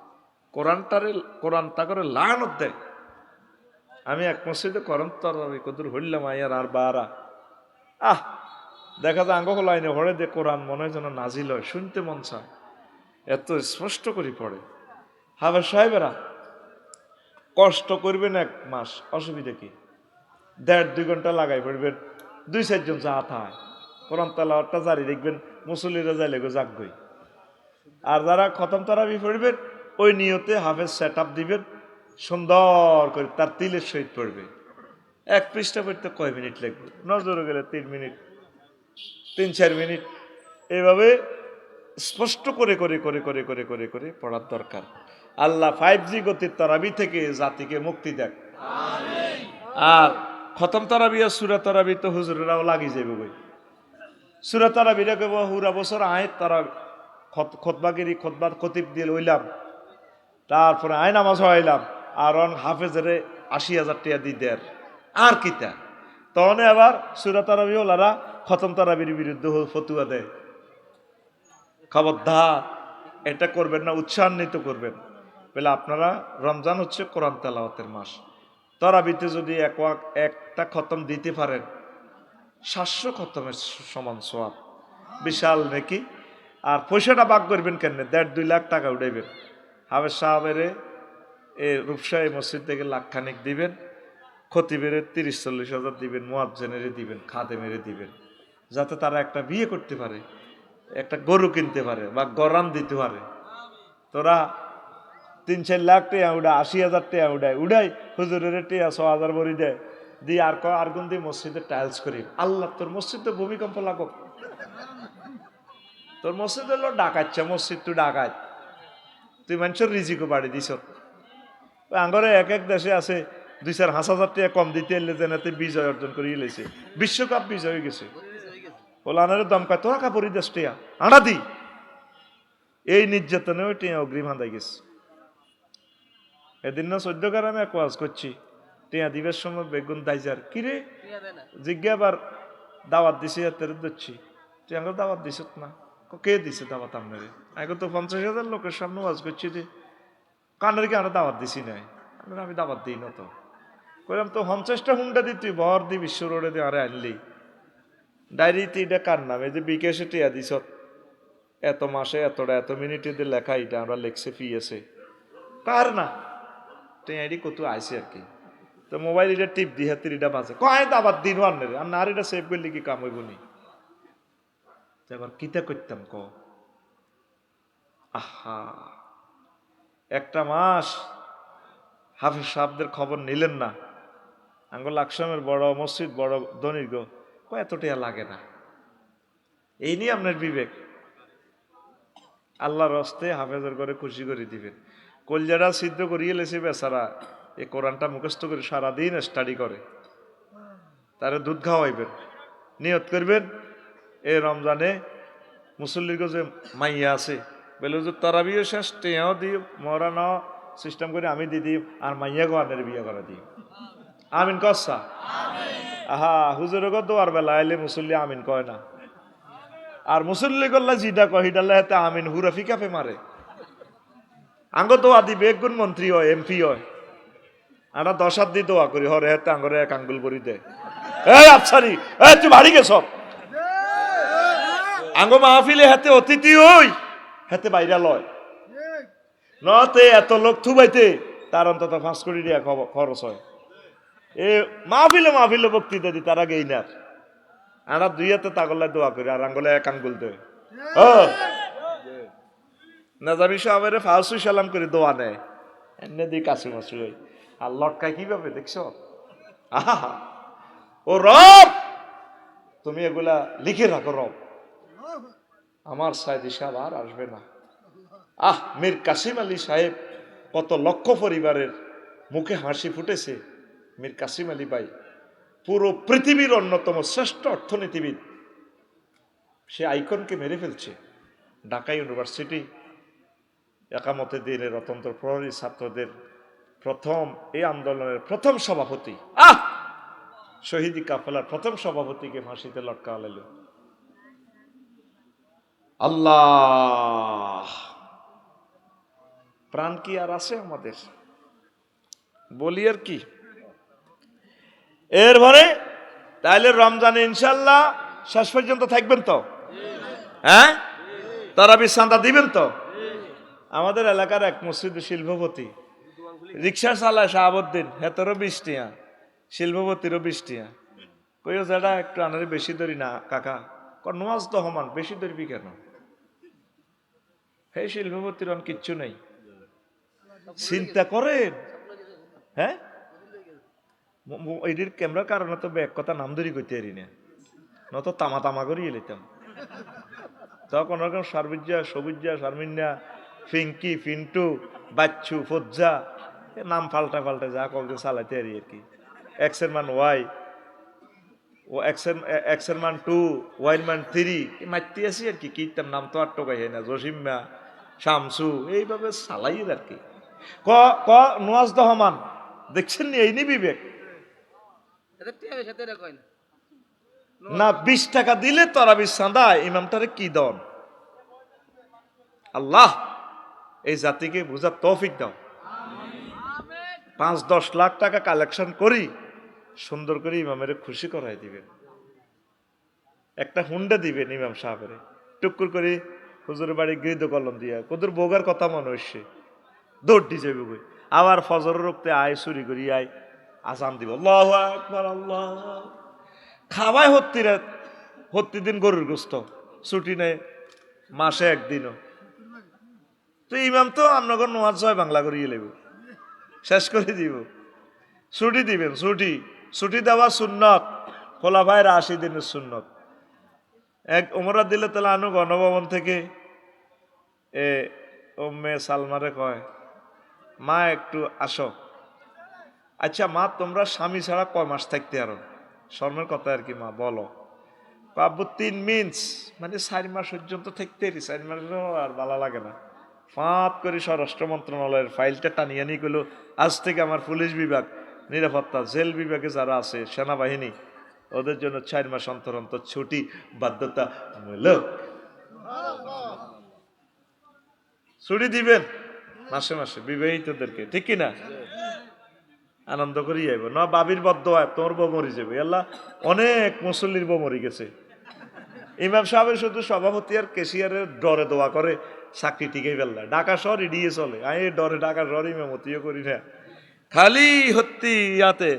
কোরআনটা করে লাগানোর দেয়। আমি এক মসজিদে কোরআন তারাবি কদুর হইলাম আয়ার আর বারা, দেখা যায় আঙ্গ লাইনে হরে দে কোরআন মনে হয় যেন নাজিল হয়, শুনতে মন চায়, এত স্পষ্ট করে পড়ে। হাফেজ সাহেবেরা কষ্ট করবেন 1 মাস, অসুবিধা কি? 1.5-2 ঘন্টা লাগাই পড়বেন, 2-4 জন চা থায় কোরআন তালাওয়াতটা জারি দেখবেন, মুসল্লিরা যাইলে গো যাকগই। আর যারা খতম তারাবি পড়বেন ওই নিয়তে হাফেজ সেট আপ দিবেন, সুন্দর করে তার তিলের সহিত পড়বে। 1 পৃষ্ঠা পড়তে কয় মিনিট লাগবে? নজরে গেলে 3 মিনিট, 3-4 মিনিট। এইভাবে স্পষ্ট করে করে করে করে করে করে করে পড়ার দরকার। আল্লাহ 5G গতির তারাবি থেকে জাতিকে মুক্তি দেখ। আর খতম তারাবি আর সূরা তারাবি তো হুজুরেরাও লাগি যাবে বই। সূরা তারাবিটা কেব পুরা বছর আয় তারা খতবাগিরি খতবা খতিব দিয়ে লইলাম, তারপরে আয় নামাজ হইলাম, আর হাফেজের 80,000 টাকা দিয়ে দেয়। আর কিতা তখন আবার সূরা তারাবি ওলারা খতম তারাবির বিরুদ্ধে ফতুয়া দেয়। খবরদার এটা করবেন না, উৎসাহান্বিত করবেন। বলে আপনারা, রমজান হচ্ছে কোরআন তেলাওয়াতের মাস, তারাবিতে যদি একটা খতম দিতে পারেন 700 খতমের সমান সওয়াব, বিশাল নাকি। আর পয়সাটা ভাগ করবেন কেন? 1.5-2 লাখ টাকা উঠাইবেন। হাফেজ সাহেবের রূপসাহী মসজিদ থেকে লাখখানিক দিবেন, খতিবের 30-40 হাজার দিবেন, মুয়াজ্জিনের দিবেন, খাদেমের দিবেন, যাতে তারা একটা বিয়ে করতে পারে, একটা গরু কিনতে পারে বা গরান দিতে পারে। তোরা 3-4 লাখ টাকা উড়া, 80,000 টাকা উড়াই হুজুরের টাকা 6,000 ভরি দেয়, দিয়ে আর গুন দিয়ে মসজিদে টাইলস করি। আল্লাহ, তোর মসজিদে ভূমিকম্প লাগুক, তোর মসজিদ হলো ডাকাচ্ছে মসজিদ, তুই ডাকাত, তুই মানুষের রিজিকও বাড়ি দিস। আঙ্গরে এক দেশে আছে 2-4,000 টাকা কম দিতে এলে যেনাতে বিজয় অর্জন করে এলেছে, বিশ্বকাপ বিজয় হয়ে গেছে। ওলানের দম কায় তোরা কাপড়ি দেশ টিয়া আড়া দি, এই নির্যাতনে ওই টিয়া অগ্রিম হাঁদাই গেছে। এদিন না 14 গ্রামে এক ওয়াজ করছি, টিয়া দিবের সময় বেগুন দাইজার কিরে জিজ্ঞাবার দাওয়াত দিছি হাতের দিচ্ছি, তুই আঙ্গুর দাওয়াত দিস না? কে দিছে দাওয়াত আপনারে? আগে তো 50,000 লোকের সামনে ওয়াজ করছি, যে কানের কি আমরা দাওয়াত দিছি নাই? আমি দাওয়াত দিই না তো। কইলাম তো 50টা হুন্ডা দি তুই ভর দি বিশ্ব রোডে দিয়ে আরে আনলি ডায়েরিতে এটা কার নাম? এই যে বিকেশে টিয়া দিস এত মাসে এতটা এত মিনিটে দিয়ে লেখা, এটা আমরা লেখছে ফি আছে কার না? টিয়ারি কত আইসে আর কি। তো মোবাইল এটা টিপ দি হাতের এটা বাজে, কয় দাবাত দিন আনলে আর না, এটা সেভ করলে কি কাম হইব নি? এবার কিতা করতাম ক? আহা, একটা মাস হাফিজ সাহেবদের খবর নিলেন না। আঙ্গুল আকসামের বড় মসজিদ, বড় দনির গো, এতটা লাগে না। এই নিয়ে আপনার বিবেক, আল্লাহর হস্তে হাফেজের করে খুশি করে দিবেন। কলজারা সিদ্ধ করিয়ে লেছে বেচারা, এই কোরআনটা মুখস্থ করে সারাদিন স্টাডি করে, তারা দুধ খাওয়াইবেন, নিয়ত করবেন এই রমজানে মুসল্লির যে মাইয়া আছে বলে যে তারাবিও শেষ, টেয়াও দিয়ে মরা না সিস্টেম করে আমি দিদি আর মাইয়া গোয়ানের বিয়ে করে দিই আমিন কসা আহা হুজুরে গো দোয়ার বেলা আইলে মুসল্লি আমিন কয় না আর মুসল্লি করলে জিডা কয় হিডালে হাতে আমিন হুরা ফিকাফে মারে আঙ্গ দোয়া দিবে একগুণ মন্ত্রী হয় এমপি হয় আমরা 10 হাত দিয়ে দোয়া করি হরে হাতে আঙ্গরে এক আঙ্গুল বড়ি দে এই আফসারি এই তুই বাড়ি গেছ আঙ্গ মাহফিলে হাতে অতিথি হই হাতে বাইরা লয় নতে এত লোক থুবাইতে তার অন্তত 5 কোটি টাকা খরচ হয় এ মাহফিলে বক্তৃতা দি তারা গেই না আমরা 2 হাতে তাগল্লায় দোয়া করি আর আঙ্গুলে এক আঙ্গুল দে নাজামি সাহেবের ফালসু সালাম করে দোয়া নেয় এনে দি কাছু মাছু হই আর লটকায় কিভাবে দেখছো আহা ও রব তুমি এগুলা লিখে রাখো রব আমার সাইদি সাহেব আর আসবে না মীর কাসিম আলী সাহেব কত লক্ষ পরিবারের মুখে হাসি ফুটেছে মীর কাসিম আলী ভাই পুরো পৃথিবীর অন্যতম শ্রেষ্ঠ অর্থনীতিবিদ সে আইকনকে মেরে ফেলছে ঢাকা ইউনিভার্সিটি একামতে দিনের অতন্ত্র প্রহরী ছাত্রদের প্রথম এই আন্দোলনের প্রথম সভাপতি শহীদি কাফেলার প্রথম সভাপতিকে ফাঁসিতে লটকা লাইল আল্লাহ প্রাণ কি আর আছে আমাদের বলি আর কি এরপরে তাইলে রমজানে ইনশাল্লাহ শেষ পর্যন্ত থাকবেন তো হ্যাঁ তারাবির চাঁদা দিবেন তো আমাদের এলাকার এক মসজিদ শিল্পপতি রিক্সা চালায় শাহাবুদ্দিন হেতরও 20 টিয়া শিল্পপতিরও 20 টিয়া কইও যেটা একটু আনারে বেশি ধরি না কাকা নওয়াজ তো হমান বেশি ধরবি কেন হে শিল্পপতির অন কিচ্ছু নেই চিন্তা করেন হ্যাঁ এটির ক্যামেরার কারণে তো এক কথা নাম ধরি করতে পারি না নত তামা তামা করিয়ে লিতাম তখন ওরকম সারবিজ্জা সবুজ্জা শারমিন্দা ফিঙ্কি ফিন্টু বাচ্চু ফজ্জা নাম পাল্টা যা কয়েকদিন চালাইতে পারি আর কি এক্সের মান ওয়াই ও এক্সের মান 2 ওয়াইর মান 3 মারতে আসি আর কি কিতাম নাম তো আর টোকাই হয় না জসিম্মা শামসু এইভাবে চালাই আর কি ক ক নওয়াজ রহমান দেখছেন নি এই নি বিবেক না 20 টাকা দিলে তারাবির চাঁদা ইমামটারে কি দন আল্লাহ এই জাতিকে বুঝার তৌফিক দাও 5-10 লাখ টাকা কালেকশন করি সুন্দর করে ইমামের খুশি করাই দিবেন একটা হুন্ডা দিবেন ইমাম সাহেবের টুকুর করে হুজুরের বাড়ি গৃহীত কলম দিয়া কদুর বোগার কথা মনে হচ্ছে দৌড় দিয়ে যাবে বই আবার ফজর রক্তে আয় চুরি করি আয় আজান দিব আল্লাহু আকবার আল্লাহ খাওয়ায় হত্তি দিন গরুর গোস্ত ছুটি নেই মাসে একদিনও তো ইমাম তো আপনার নোয়াজ হয় বাংলা করিয়ে লেব শেষ করে দিব ছুটি দিবেন ছুটি দেওয়া সুন্নত খোলা ভাইয়ের 80 দিনের সুন্নত এক ওমরা দিলে তাহলে আনু গণভবন থেকে মেয়ে সালমারে কয় মা একটু আসো আচ্ছা মা তোমরা স্বামী ছাড়া কয় মাস থাকতে আরো শর্মের কথা আর কি মা বলো আব্বু 3 মিন্স মানে 4 মাস পর্যন্ত থাকতে 4 মাস আর ভালো লাগে না ফাঁপ করে স্বরাষ্ট্র মন্ত্রণালয়ের ফাইলটা টানিয়ে নিয়ে গেল আজ থেকে আমার পুলিশ বিভাগ নিরাপত্তা জেল বিভাগে যারা আছে সেনাবাহিনী ওদের জন্য 4 মাস অন্তর অন্তর ছুটি বাধ্যতামূলক ছুটি দিবেন মাসে মাসে বিবাহিতদেরকে ঠিক কিনা আনন্দ করি যাইব না বাবির বদ্ধ হয় তোর বউ মরি যাবে আল্লাহ অনেক মুসল্লির বউ মরি গেছে ইমাম সাহেবের শুধু সভাপতি আর কেশিয়ারের ডরে দোয়া করে চাকরি টিকে ফেললা ঢাকা শহর ইডিয়ে চলে আমি ডরে ঢাকা শহর ইমামতিও করি না খালি হত্তি ইয়াতে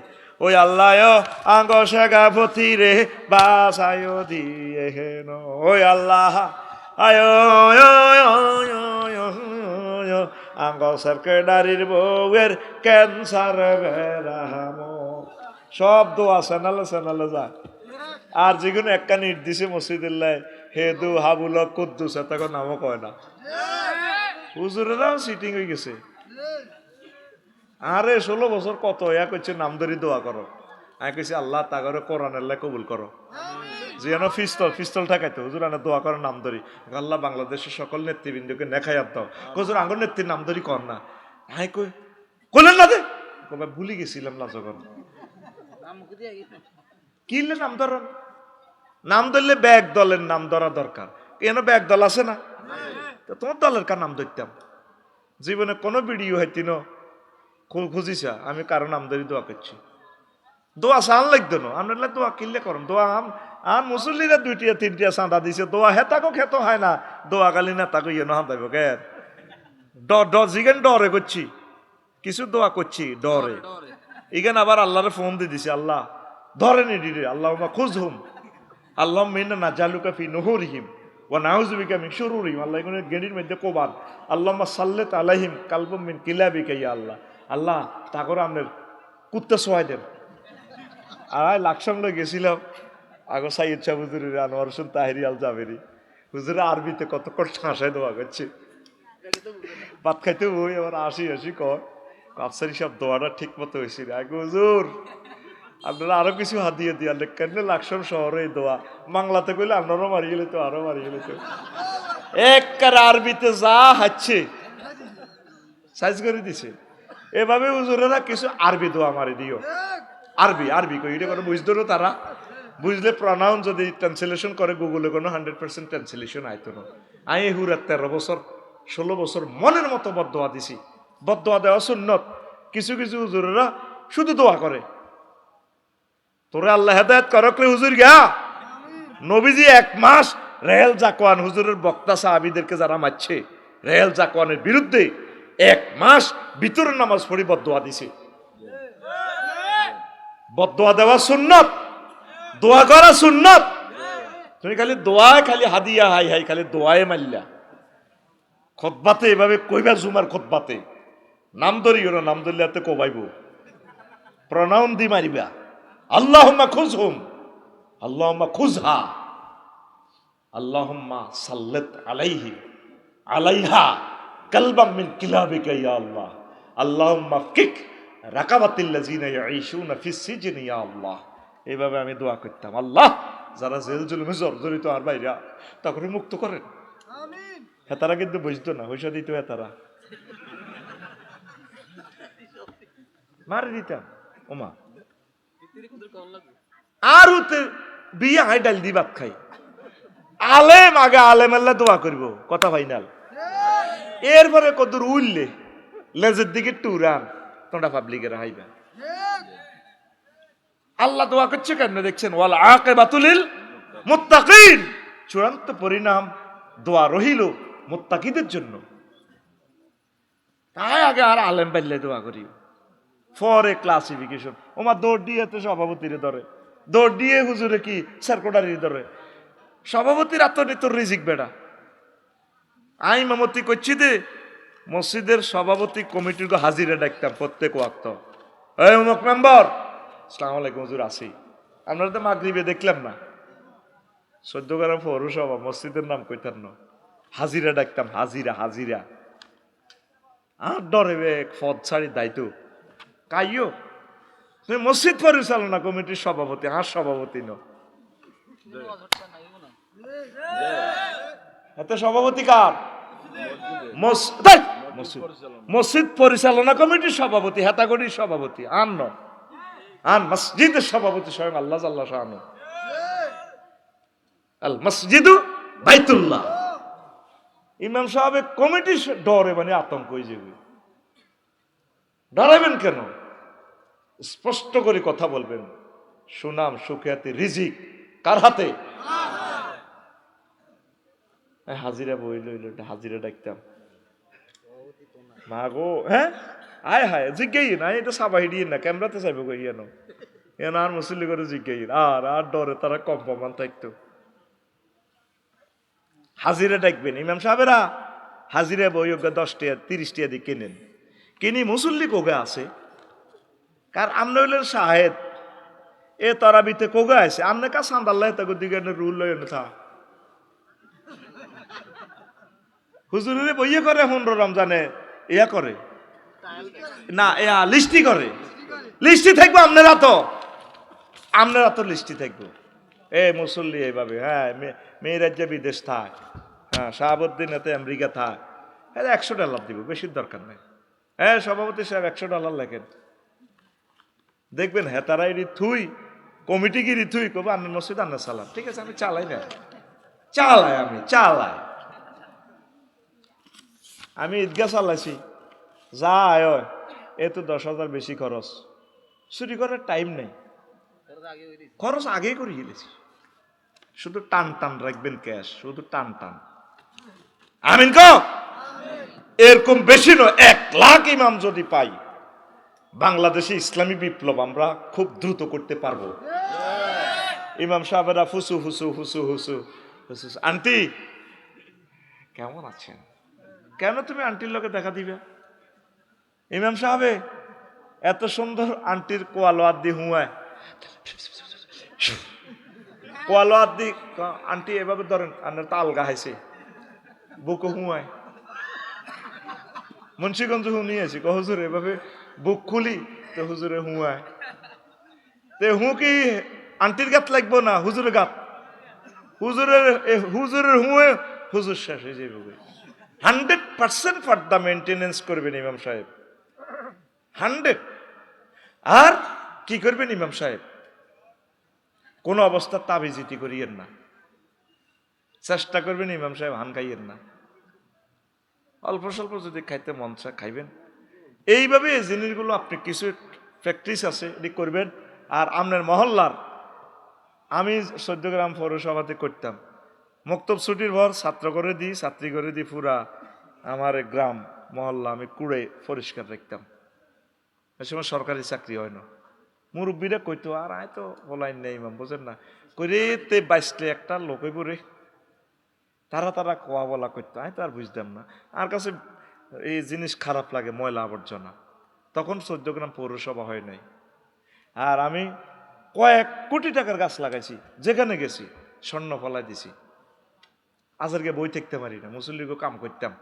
ওই আল্লাহ আঙ্গ শেখাপতি রে বাসায় দিয়ে হেন ওই আল্লাহ আয় আঙ্গ সেক্রেটারির বউয়ের ক্যান্সার বেরাম সব দোয়া চ্যানেলে যায় আর যেগুলো একটা নির্দিষ্ট মসজিদুল্লাহ হেদু হাবুল কুদ্দুস তখন নামও কয় না হুজুরেরাও সিটিং হয়ে গেছে আরে 16 বছর কত এক হচ্ছে নাম ধরি দোয়া করো আমি কইছি আল্লাহ তাগরে কোরআনের লাই কবুল করো যেন পিস্তল ঠাকাইতো হুজুর আনা দোয়া করার নাম ধরি আল্লাহ বাংলাদেশের সকল নেতৃবৃন্দকে নেখায়াত দাও হুজুর আঙ্গুর নেত্রীর নাম ধরি কর না হাই কই কইলেন না দে কবে ভুলি গেছিলাম না যখন কিনলে নাম ধরেন নাম ধরলে ব্যাগ দলের নাম ধরা দরকার কেন ব্যাগ দল আছে না তোমার দলের কার নাম ধরতাম জীবনে কোনো ভিডিও হইতি ন খুঁজিছা আমি কারো নাম ধরি দোয়া করছি দোয়া চান লাগতো না আপনার দোয়া কিনলে করুন দোয়া আম মুসল্লিরা 2টা 3টা চাঁদা দিছে দোয়া হেতাকো খেত হয় না দোয়া কালি না তাকে ইয়ে না দেব কে জিগেন ডরে করছি কিছু দোয়া করছি ডরে ইগেন আবার আল্লাহরে ফোন দিয়ে দিছে আল্লাহ ধরে নি রে আল্লাহ খুঁজ হুম আল্লাহ মিন না জালুকা ফি নুহুরিহিম ওয়া নাউযু বিকা মিন শুরুরিহিম আল্লাহ এগুলো গেড়ির মধ্যে কোবান আল্লাহুম্মা সাল্লিত আলাইহিম কালবুম মিন কিলাবিকা ইয়া আল্লাহ আল্লাহ তাগর আমনের কুত্তা সোয়াই দেন আর লাকসাম লই গেছিলাম আগো সাইয়্যিদ শাহ হুজুরের আনোয়ার হোসেন তাহেরি আল জাবেরি হুজুরে আরবিতে কতক্ষণ ঠাঁসায় দোয়া করছে ভাত খাইতে বই আবার আসি কয় আফসারি সব দোয়াটা ঠিক মতো হয়েছে আগে হুজুর আপনারা আরো কিছু হাত দিয়ে দিয়ে কেন লাকসাম শহরে এই দোয়া বাংলাতে কইলে আপনারও মারি গেলে তো আরো মারি গেলে তো এক আরবিতে যা হাচ্ছে সাইজ করে দিছে এভাবে হুজুরেরা কিছু আরবি দোয়া মারি দিও আরবি কই এটা কোনো বুঝতো না তারা বুঝলে প্রনাউন যদি ট্রান্সলেশন করে গুগলে কোনো 100% ট্রান্সলেশন আইতো না আমি হুরা 13 বছর 16 বছর মনের মতো বদদোয়া দিছি বদদোয়া দেওয়া সুন্নত কিছু কিছু হুজুরেরা শুধু দোয়া করে তোরে আল্লাহ হেদায়েত করক রে হুজুর গা নবীজি 1 মাস রেহেল জাকওয়ান হুজুরের বক্তা সাহাবীদেরকে যারা মারছে রেহেল জাকওয়ানের বিরুদ্ধে 1 মাস ভিতরের নামাজ পড়ি বদদোয়া দিছে বদদোয়া দেওয়া সুন্নত দোয়া করা সুন্নত তুমি খালি দোয়া খালি হাদিয়া হাই খালি দোয়ায় মারলা খুতবাতে এভাবে কইবা জুমার খুতবাতে নাম ধরিও না নাম ধরলে এতে কোবাইব প্রনাউন দি মারিবা আল্লাহুম্মা খুযহুম আল্লাহুম্মা খুযহা আল্লাহুম্মা সাল্লিত আলাইহা কালবাম মিন কিলাবিকা ইয়া আল্লাহ আল্লাহুম্মা ফিক রাকাবাতিল লাযিনা ইয়াঈশুনা ফিস সিজনি ইয়া আল্লাহ এইভাবে আমি দোয়া করতাম আল্লাহ যারা জেল জুলুমে জর্জরিত আর বাইরা তাকে মুক্ত করেন আমিন হেতারা কিন্তু বুঝতো না হইসা দিত হেতারা মারি দিতাম ওমা আর হতে বিয়ে হাই ডাল দি ভাত খাই আলেম আগে আলেম আল্লাহ দোয়া করব কথা ফাইনাল এরপরে কদুর উঠলে লেজের দিকে টুরান তোমরা পাবলিকের হাইবা আল্লাহ দোয়া করছে কেন দেখছেন ওয়াল আকিবাতুল লিল মুত্তাকিন চূড়ান্ত পরিণাম দোয়া রহিল মুত্তাকিদের জন্য তাই আগে আর আলেম পাইলে দোয়া করি ফরে ক্লাসিফিকেশন ওমা দৌড় দিয়ে তো সভাপতিরে ধরে দৌড় দিয়ে হুজুরে কি সার্কুলারি ধরে সভাপতির আত্মনিত রিজিক বেড়া আই মামতি করছি দে মসজিদের সভাপতি কমিটির হাজিরা ডাকতাম প্রত্যেক ওয়াক্ত এই অমুক মেম্বার আসসালামু আলাইকুম হুজুর আসি আপনারা তো মাগরিবে দেখলাম না 14 গ্রাম পৌরসভা মসজিদের নাম কইতার না হাজিরা ডাকতাম হাজিরা আর ডরে এক পদ ছাড়ি দায়িত্ব কাইও তুমি মসজিদ পরিচালনা কমিটির সভাপতি আর সভাপতি ন এত সভাপতি কার মসজিদ পরিচালনা কমিটির সভাপতি হেতাগড়ির সভাপতি আন মসজিদের সভাপতি স্বয়ং আল্লাহ আল্লাহ শাহানু আল মসজিদু বাইতুল্লাহ ইমাম সাহেব কমিটি ডরে মানে আতঙ্ক হয়ে যাবে ডরাবেন কেন স্পষ্ট করে কথা বলবেন সুনাম সুখ্যাতি রিজিক কার হাতে হাজিরা বই লইল হাজিরা ডাকতাম মা গো হ্যাঁ আয় হায় জিজ্ঞাই না এটা সাবাই দিয়ে না ক্যামেরাতে চাইব গো ইয়ানো এন আর মুসল্লি করে জিজ্ঞাই আর ডরে তারা কম প্রমাণ থাকতো হাজিরা ডাকবেন ইমাম সাহেবেরা হাজিরা বই 10 টাকা 30 টাকা দিয়ে কিনেন কিনি মুসল্লি কোগে আছে কার আমনে হইলেন শাহেদ এ তারাবিতে কোগে আছে আমনে কা সান্দাল্লাহ তাকে দিকে রুল লইন থা হুজুরে বইয়ে করে 15 রমজানে ইয়া করে না লিস্টি করে লিস্টি থাকবো আপনারা তো লিস্টি থাকবো এ মুসল্লি এইভাবে হ্যাঁ মেয়ে রাজ্যে বিদেশ থাক হ্যাঁ শাহাবুদ্দিন এতে আমেরিকা থাক হ্যাঁ 100 ডলার দিব বেশির দরকার নেই হ্যাঁ সভাপতি সাহেব $100 লেখেন, দেখবেন হেতারাই থুই কমিটি গিরি থুই কব আন্নার মসজিদ আন্নার সালাম। ঠিক আছে, আমি চালাই না, চালাই আমি ঈদগাহ চালাইছি, যা আয় এ তো 10,000 বেশি খরচ, চুরি করার টাইম নেই, খরচ আগেই করে গেলেছি। শুধু টান টান রাখবেন ক্যাশ, শুধু টান টান। আমিন কো এরকম বেশি নয়, 1 লাখ ইমাম যদি পাই, বাংলাদেশে ইসলামী বিপ্লব আমরা খুব দ্রুত করতে পারবো। ইমাম সাহেবেরা ফুসু ফুসু ফুসু ফুসু ফুসু। আন্টি কেমন আছেন? কেন তুমি আন্টির লোকে দেখা দিবে? ইমাম সাহেবে এত সুন্দর আন্টির কোয়ালোয়ার দি হুঁয়ায়, কোয়ালোয়ার দি আন্টি এভাবে ধরেন, আন্নার তো আলগা হাইছে বুকো হুঁয়ায়। মুন্সিগঞ্জ হুনিয়েছি হুজুর এভাবে বুক খুলি তো হুজুরে হুঁয়ায়, তে হু কি আন্টির গাত লাগবো না হুজুরের গাত? হুজুরের হুঁয়ে হুজুর শেষ হয়ে যাবে। 100% পর্দা মেনটেনেন্স করবেন ইমাম সাহেব, 100। আর কি করবেন ইমাম সাহেব? কোন অবস্থা তাবিজিতি করিয়েন না, চেষ্টা করবেন ইমাম সাহেব হান খাইয়েন না। অল্প স্বল্প যদি খাইতে মন চায় খাইবেন। এইভাবে এই জিনিসগুলো আপনি কিছু প্র্যাকটিস আছে এটি করবেন। আর আপনার মহল্লার, আমি 14 গ্রাম পৌরসভাতে করতাম, মক্তব ছুটির ভর ছাত্র করে দিই, ছাত্রী করে দিই, পুরা আমার গ্রাম মহল্লা আমি কুড়ে পরিষ্কার রাখতাম। এ সময় সরকারি চাকরি হয় না, মুরব্বীরা কইতো আর আয় তো বলাই নেই ইমাম, বোঝেন না করে তে বাইসলে একটা লোকে পরে তারা কোয়া বলা করতো, আমি তো আর বুঝতাম না। আর কাছে এই জিনিস খারাপ লাগে, ময়লা আবর্জনা। তখন 14 গ্রাম পৌরসভা হয় নাই। আর আমি কয়েক কোটি টাকার গাছ লাগাইছি, যেখানে গেছি স্বর্ণ ফলাই দিছি। আজকে বই থাকতে পারি না, মুসল্লিকে কাম করতাম,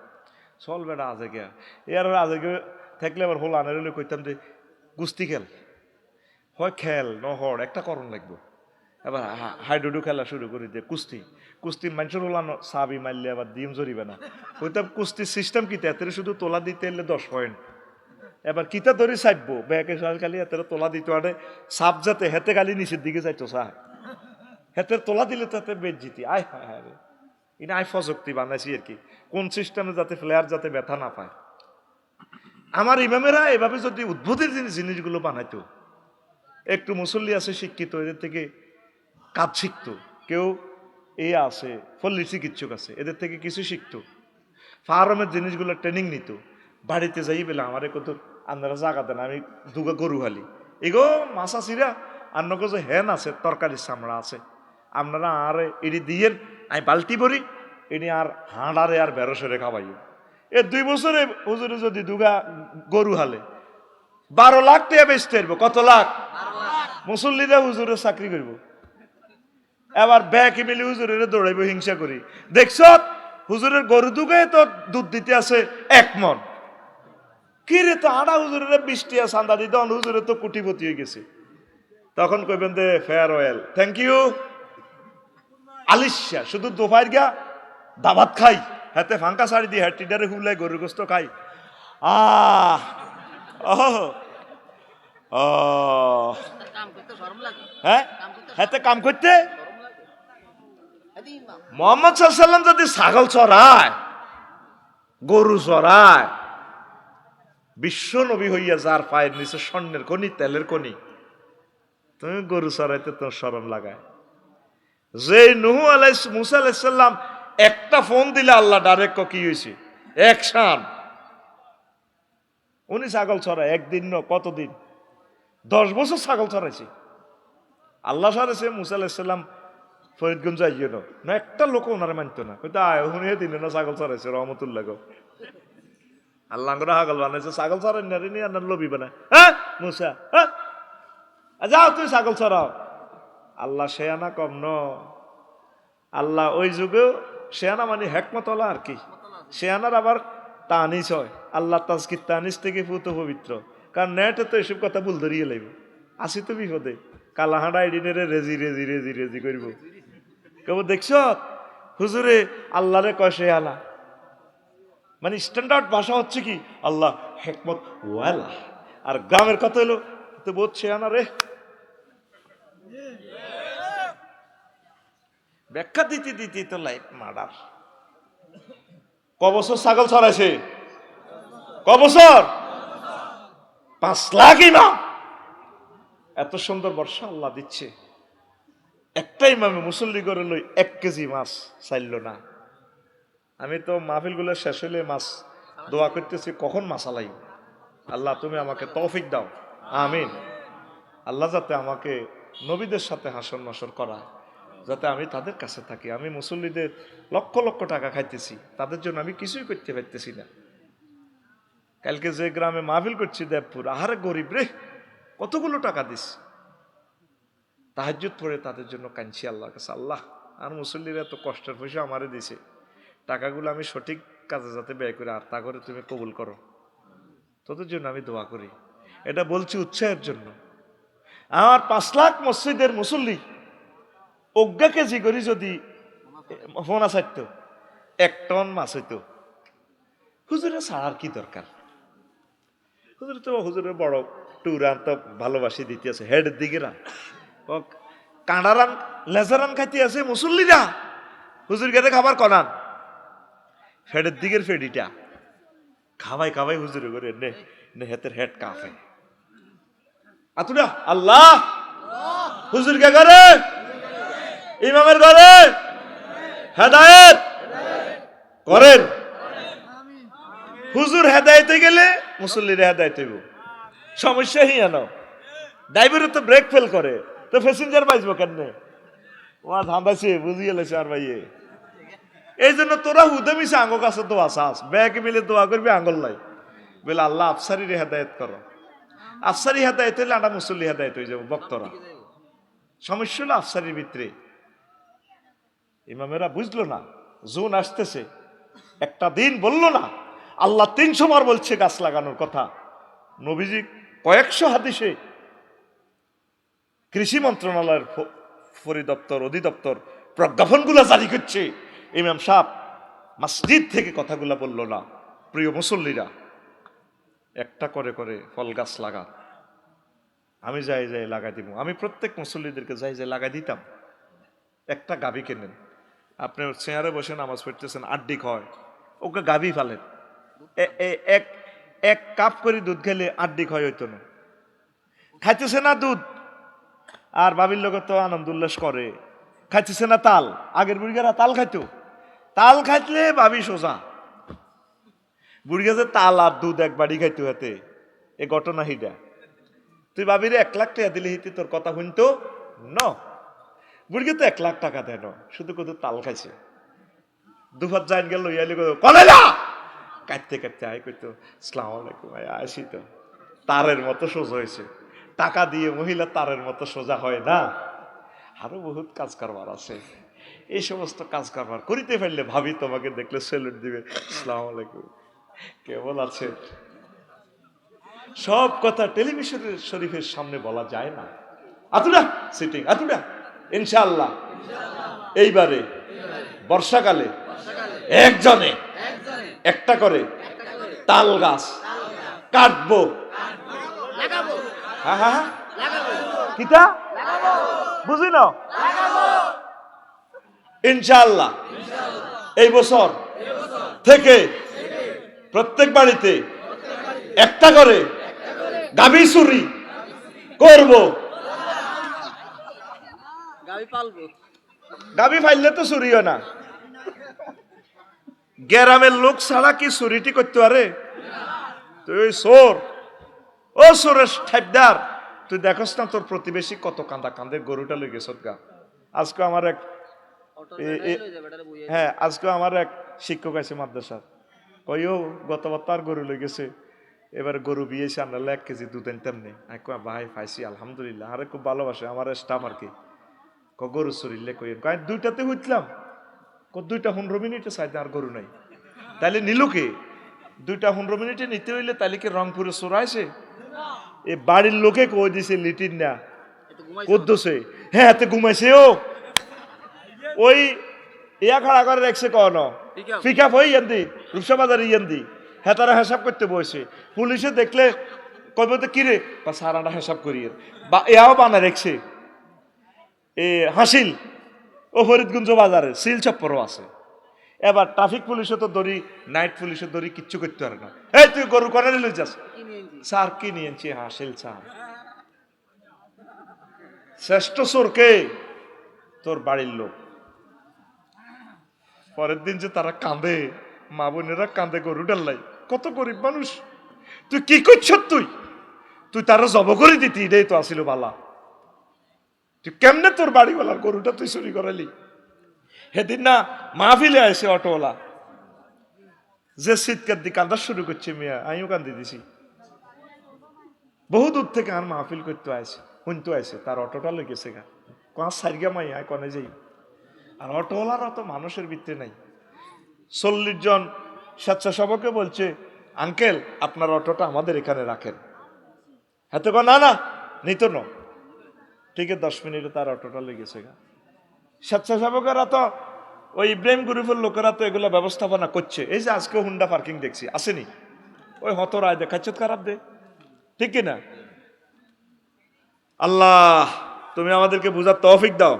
চল বেটা আজকে এর আজকে থাকলে আবার হল আনের হলে কইতাম যে কুস্তি খেল হয়, খেল নহর একটা করণ লাগবো। এবার হাইডুডু খেলা শুরু করে দিয়ে কুস্তি মানুষের হলানো সাবি মারলে আবার ডিম জরিবে না। কইতাম কুস্তির সিস্টেম কিতা, এতে শুধু তোলা দিতে এলে 10 পয়েন্ট। এবার কিতা ধরে চাইবো ব্যাকে খালি এতে তোলা দিতে আরে সাপ যাতে হেতে খালি নিচের দিকে যাইতো চায়, হেতে তোলা দিলে তাতে বেদ জিতি। আয় হায় হায় রে, এটা আয় ফজক্তি বানাইছি আর কি, কোন সিস্টেমে যাতে প্লেয়ার যাতে ব্যথা না পায়। আমার ইমামেরা এভাবে যদি উদ্ভূতের জিনিসগুলো বানাইতো, একটু মুসল্লি আছে শিক্ষিত, এদের থেকে কাজ শিখতো, কেউ এই আছে পল্লী চিকিৎসক আছে, এদের থেকে কিছু শিখতো, ফার্মের জিনিসগুলো ট্রেনিং নিত। বাড়িতে যাই বেলা আমারে কত আপনারা জাগা দেন, আমি দুগা গরু হালি, এগো মাছা চিরা আন্নকে যে হেন আছে তরকারি চামড়া আছে, আপনারা আর এটি দিয়ে আমি বালতি ভরি, এটি আর হাঁড়ারে আর বেরোসরে খাওয়াইও। 2 বছরে হুজুরে যদি দুগা গরু হালে 12 লাখ টাকা বেচতে পারবো। কত লাখ? মুসল্লিরা হুজুরের চাকরি করবো। এবার ব্যাকে মিলে হুজুরের দৌড়াইব হিংসা করি, দেখছ হুজুরের গরু দুগে তো দুধ দিতে আছে 1 মন, কি রে তো আড়া হুজুরের 20 টাকা চান্দা দিতে, হুজুরের তো কোটিপতি হয়ে গেছে। তখন কইবেন দে ফেয়ারওয়েল, থ্যাংক ইউ আলিশা, শুধু দোপার গা দাবাত খাই, হাতে ফাঙ্কা শাড়ি দিয়ে হ্যাটিডারে হুলাই গরুর গোস্ত খাই। আহ হ্যাঁ, হাতে কাম করতে মোহাম্মদ সাল্লাম যদি ছাগল চড়ায়, গরু চড়ায়, বিশ্ব নবী হইয়া যার পায়ের নিচে স্বর্ণের খনি, তেলের খনি, তুমি গরু চড়াইতে তোর শরম লাগায়। যে নূহ মুসা আলাইহিসসালাম একটা ফোন দিলে আল্লাহ ডাইরেক্ট কি হয়েছে অ্যাকশন। উনি ছাগল চড়ায় একদিন ন কতদিন, 10 বছর ছাগল চড়াইছে। আল্লাহ সারেছে মুসা আলাইহিসসালাম ফরিদগঞ্জ আইয়ে না, একটা লোক ওনারা মানতো না, কইতো আয় শুনে দিন না ছাগল চড়াইছে রহমতুল্লাহ গো। আল্লাহ করে হাগল বানাইছে, ছাগল চড়াই না রে আপনার লবি বানায়। হ্যাঁ মুসা, হ্যাঁ যাও তুই ছাগল চড়াও। আল্লাহ শেয়ানা কম ন, আল্লাহ ওই যুগেও শেয়ানা মানে হেকমতলা আর কি, শেয়ানার আবার তানিস হয়, আল্লাহ তাজকির তানিস থেকে পুত পবিত্র। কারণ নেটে তো এসব কথা ভুল ধরিয়ে লাগবে, আসি তো বিপদে, কালাহাঁড়া এডিনেরে রেজি রেজি রেজি রেজি করব, কেবল দেখছ হুজুরে আল্লাহরে কয় শেয়ানা। মানে স্ট্যান্ডার্ড ভাষা হচ্ছে কি আল্লাহ হেকমত ওয়ালা, আর গ্রামের কথা হলো তো বলছে আনা রে, ব্যাখ্যা দিতে দিতে তো লাইফ মার্ডার। কবছর ছাগল ছড়াইছে, কবছর 5 লাখ ইমাম, এত সুন্দর বর্ষা আল্লাহ দিচ্ছে, একটা ইমামে মুসল্লি করে লই 1 কেজি মাছ চাইল না। আমি তো মাহফিলগুলো শেষ হইলে মাছ দোয়া করতেছি কখন মাছ আলাই, আল্লাহ তুমি আমাকে তৌফিক দাও, আমিন। আল্লাহ যাতে আমাকে নবীদের সাথে হাসর নাসর করা, যাতে আমি তাদের কাছে থাকি। আমি মুসল্লিদের লক্ষ লক্ষ টাকা খাইতেছি, তাদের জন্য আমি কিছুই করতে পারতেছি না। কালকে যে গ্রামে মাহফিল করছি দেবপুর, আহারে গরিব রে, কতগুলো টাকা দিস, তাহাজ্জুদ পড়ে তাদের জন্য কাঁদছি আল্লাহর কাছে, আল্লাহ আর মুসল্লিরা এত কষ্টের পয়সা আমারে দিছে, টাকাগুলো আমি সঠিক কাজে যাতে ব্যয় করে আর তা করে তুমি কবুল করো, তোদের জন্য আমি দোয়া করি। এটা বলছি উৎসাহের জন্য। আমার 5 লাখ মসজিদের মুসল্লি অজ্ঞা কেজি করি যদি ফোনা ছাড়তো 1 টন মাছ হইতো, হুজুরে ছাড়ার কি দরকার? হুজুর তো হুজুরের বড় টুরান তো ভালোবাসি দিতে আছে, হেডের দিকে রান কাঁড়ারান লেজারান খাইতে আছে মুসল্লিরা, হুজুর গেতে খাবার কনান হেডের দিকের ফেডিটা খাবাই খাবাই হুজুরে করে নে হেতের হেড কাফে আতুরা আল্লাহ হুজুর কে করে ইমামের ঘরে হেদায়েত করেন। হুজুর হেদায়েতে গেলে মুসল্লিরা হেদায়েত হইব, সমস্যা হি আনো। ড্রাইভারে তো ব্রেক ফেল করে, তো প্যাসেঞ্জার বাঁচবো কেমনে? ওয়া ধাঁধাছে বুঝিয়ে লেছে আর ভাইয়ে। এই জন্য তোরা হুদে মিশে আঙ্গ কাছে দোয়া চাস, ব্যাগ মিলে দোয়া করবি আঙ্গল লাই বলে আল্লাহ আফসারির হেদায়েত করো। আফসারি হেদায়েত হইলে আমরা মুসল্লি হেদায়েত হয়ে যাবো বক্তরা। সমস্যা হলো আফসারির ভিতরে ইমামেরা বুঝলো না, জুন আসতেছে, একটা দিন বললো না। আল্লাহ 300 বার বলছে গাছ লাগানোর কথা, নবীজি কয়েকশো হাদিসে কৃষি মন্ত্রণালয়ের পরিদপ্তর অধিদপ্তর প্রজ্ঞাপনগুলো জারি করছে। ইমাম সাহেব মসজিদ থেকে কথাগুলো বললো না। প্রিয় মুসল্লিরা, একটা করে করে ফল গাছ লাগা, আমি যাই যাই লাগাই দিব। আমি প্রত্যেক মুসল্লিদেরকে যাই যাই লাগাই দিতাম। একটা গাভী কেনেন, আপনি চেয়ারে বসে নামাজ পড়তেছেন, আড্ডি হয়, ওকে গাভী ফালেন, এক কাপ করে দুধ খেলে আড্ডি ক্ষয় হইতো না। খাইতেছে না দুধ, আর বাবির লোক তো আনন্দ উল্লাস করে। খাইতেছে না তাল, আগের বুড়িগারা তাল খাইতো, তাল খাইতলে ভাবি সোজা। বুড়িগা যে তাল আর দুধ এক বাড়ি খাইতো হাতে, এ ঘটনা হিডা। তুই ভাবিরে 1 লাখ টাকা দিলে হিতে তোর কথা শুনতো ন। বুড়িগে তো 1 লাখ টাকা দেন, শুধু কত তাল খাইছে। দুপুর যাইন গেল ইয়ালি কলেজা কাটতে কাটতে আয় করতো আসসালামু আলাইকুম, আসি তো। তারের মতো সোজা হয়েছে। টাকা দিয়ে মহিলা তারের মতো সোজা হয় না, আরো বহুত কাজ কারবার আছে। এই সমস্ত কাজ কারবার করিতে পারলে ভাবি তোমাকে দেখলে সেলুট দিবে, আসসালামু আলাইকুম, কেমন আছে। সব কথা টেলিভিশনের শরীফের সামনে বলা যায় না। আতুরা সিটিং আতুরা ইনশাআল্লাহ এইবারে বর্ষাকালে একজনে একটা করে তাল গাছ কাটবো। হ্যাঁ হ্যাঁ কিতা বুঝি না ইনশাআল্লাহ এই বছর থেকে প্রত্যেক বাড়িতে একটা করে গাভী চুরি করব। গাভী ফাইলে তো চুরিও না, গ্রামের লোক ছাড়া কি চুরিটি করতে পারে? তুই চোর, ও চোরের ঠাইদার, তুই দেখস না তোর প্রতিবেশী কত কান্দা কান্দে গরুটা লই গেছ গা। আজকে আমার এক আজকে আমার এক শিক্ষক আছে মাদ্রাসার, কইও গতবার তার গরু লই গেছে, এবার গরু বিয়েছে, আমরা 1 কেজি দুধ আনতাম নেই। ভাই পাইছি আলহামদুলিল্লাহ, আরে খুব ভালোবাসে আমার স্টাফ আর কি। গরু চুরিলে কই 2টাতে হইতলাম, 2টা 15 মিনিটে চাইতে আর গরু নাই। তাইলে নিল কে? 2টা 15 মিনিটে নিতে হইলে তাইলে কি রংপুরে চোরাইছে? এ বাড়ির লোকে কই দিছে লিটিন না কদ্দছে, হ্যাঁ হাতে ঘুমাইছে। ও ওই ইয়া খাড়া করে রাখছে কখনো পিক আপ হয়ে ইয়ান্দি রূপসা বাজারে ইয়ান্দি হ্যাঁ তারা হিসাব করতে বসে পুলিশে দেখলে কইব তো কিরে বা সারাটা হিসাব করিয়ে বা এও বানা রেখছে এ হাসিল ও ফরিদগঞ্জ বাজারে সিল চপ্পরও আছে এবার ট্রাফিক পুলিশে তো দড়ি নাইট পুলিশে দড়ি কিচ্ছু করতে পারে না এই তুই গরু করে নিলে যাস স্যার কি নিয়েছি হাসিল স্যার শ্রেষ্ঠ চোরকে তোর বাড়ির লোক পরের দিন যে তারা কাঁদে মা বোনেরা কাঁদে গরু ডাল্লাই কত গরিব মানুষ তুই কি করছ তুই তুই তারা জব করে দিতি এটাই তো আসিল বালা তুই কেমনে তোর বাড়িওয়ালার গরুটা তুই চুরি করালি সেদিন না মাহফিলে আসে অটোওয়ালা যে শীতকার দিয়ে কান্দা শুরু করছে মিয়া আমিও কান্দি দিছি বহু দূর থেকে আর মাহফিল করতে আসে শুনতে আসে তার অটোটা লেগেছে গা কোন সারিগা মাই আয় কনে যাই আর অটোওয়ালারা তো মানুষের ভিত্তি নাই 40 জন স্বেচ্ছাসেবককে বলছে আঙ্কেল আপনার অটোটা আমাদের এখানে রাখেন হাতে না না নিত না ঠিক 10 মিনিটে তার অটোটা লেগেছে গা স্বেচ্ছাসেবকেরা তো ওই ইব্রাহিম গ্রুপের লোকেরা তো এগুলো ব্যবস্থাপনা করছে এই যে আজকে হুন্ডা পার্কিং দেখছি আসেনি ওই হতরায় দেখাচ্ছে খারাপ দে ঠিক কিনা আল্লাহ তুমি আমাদেরকে বুঝার তৌফিক দাও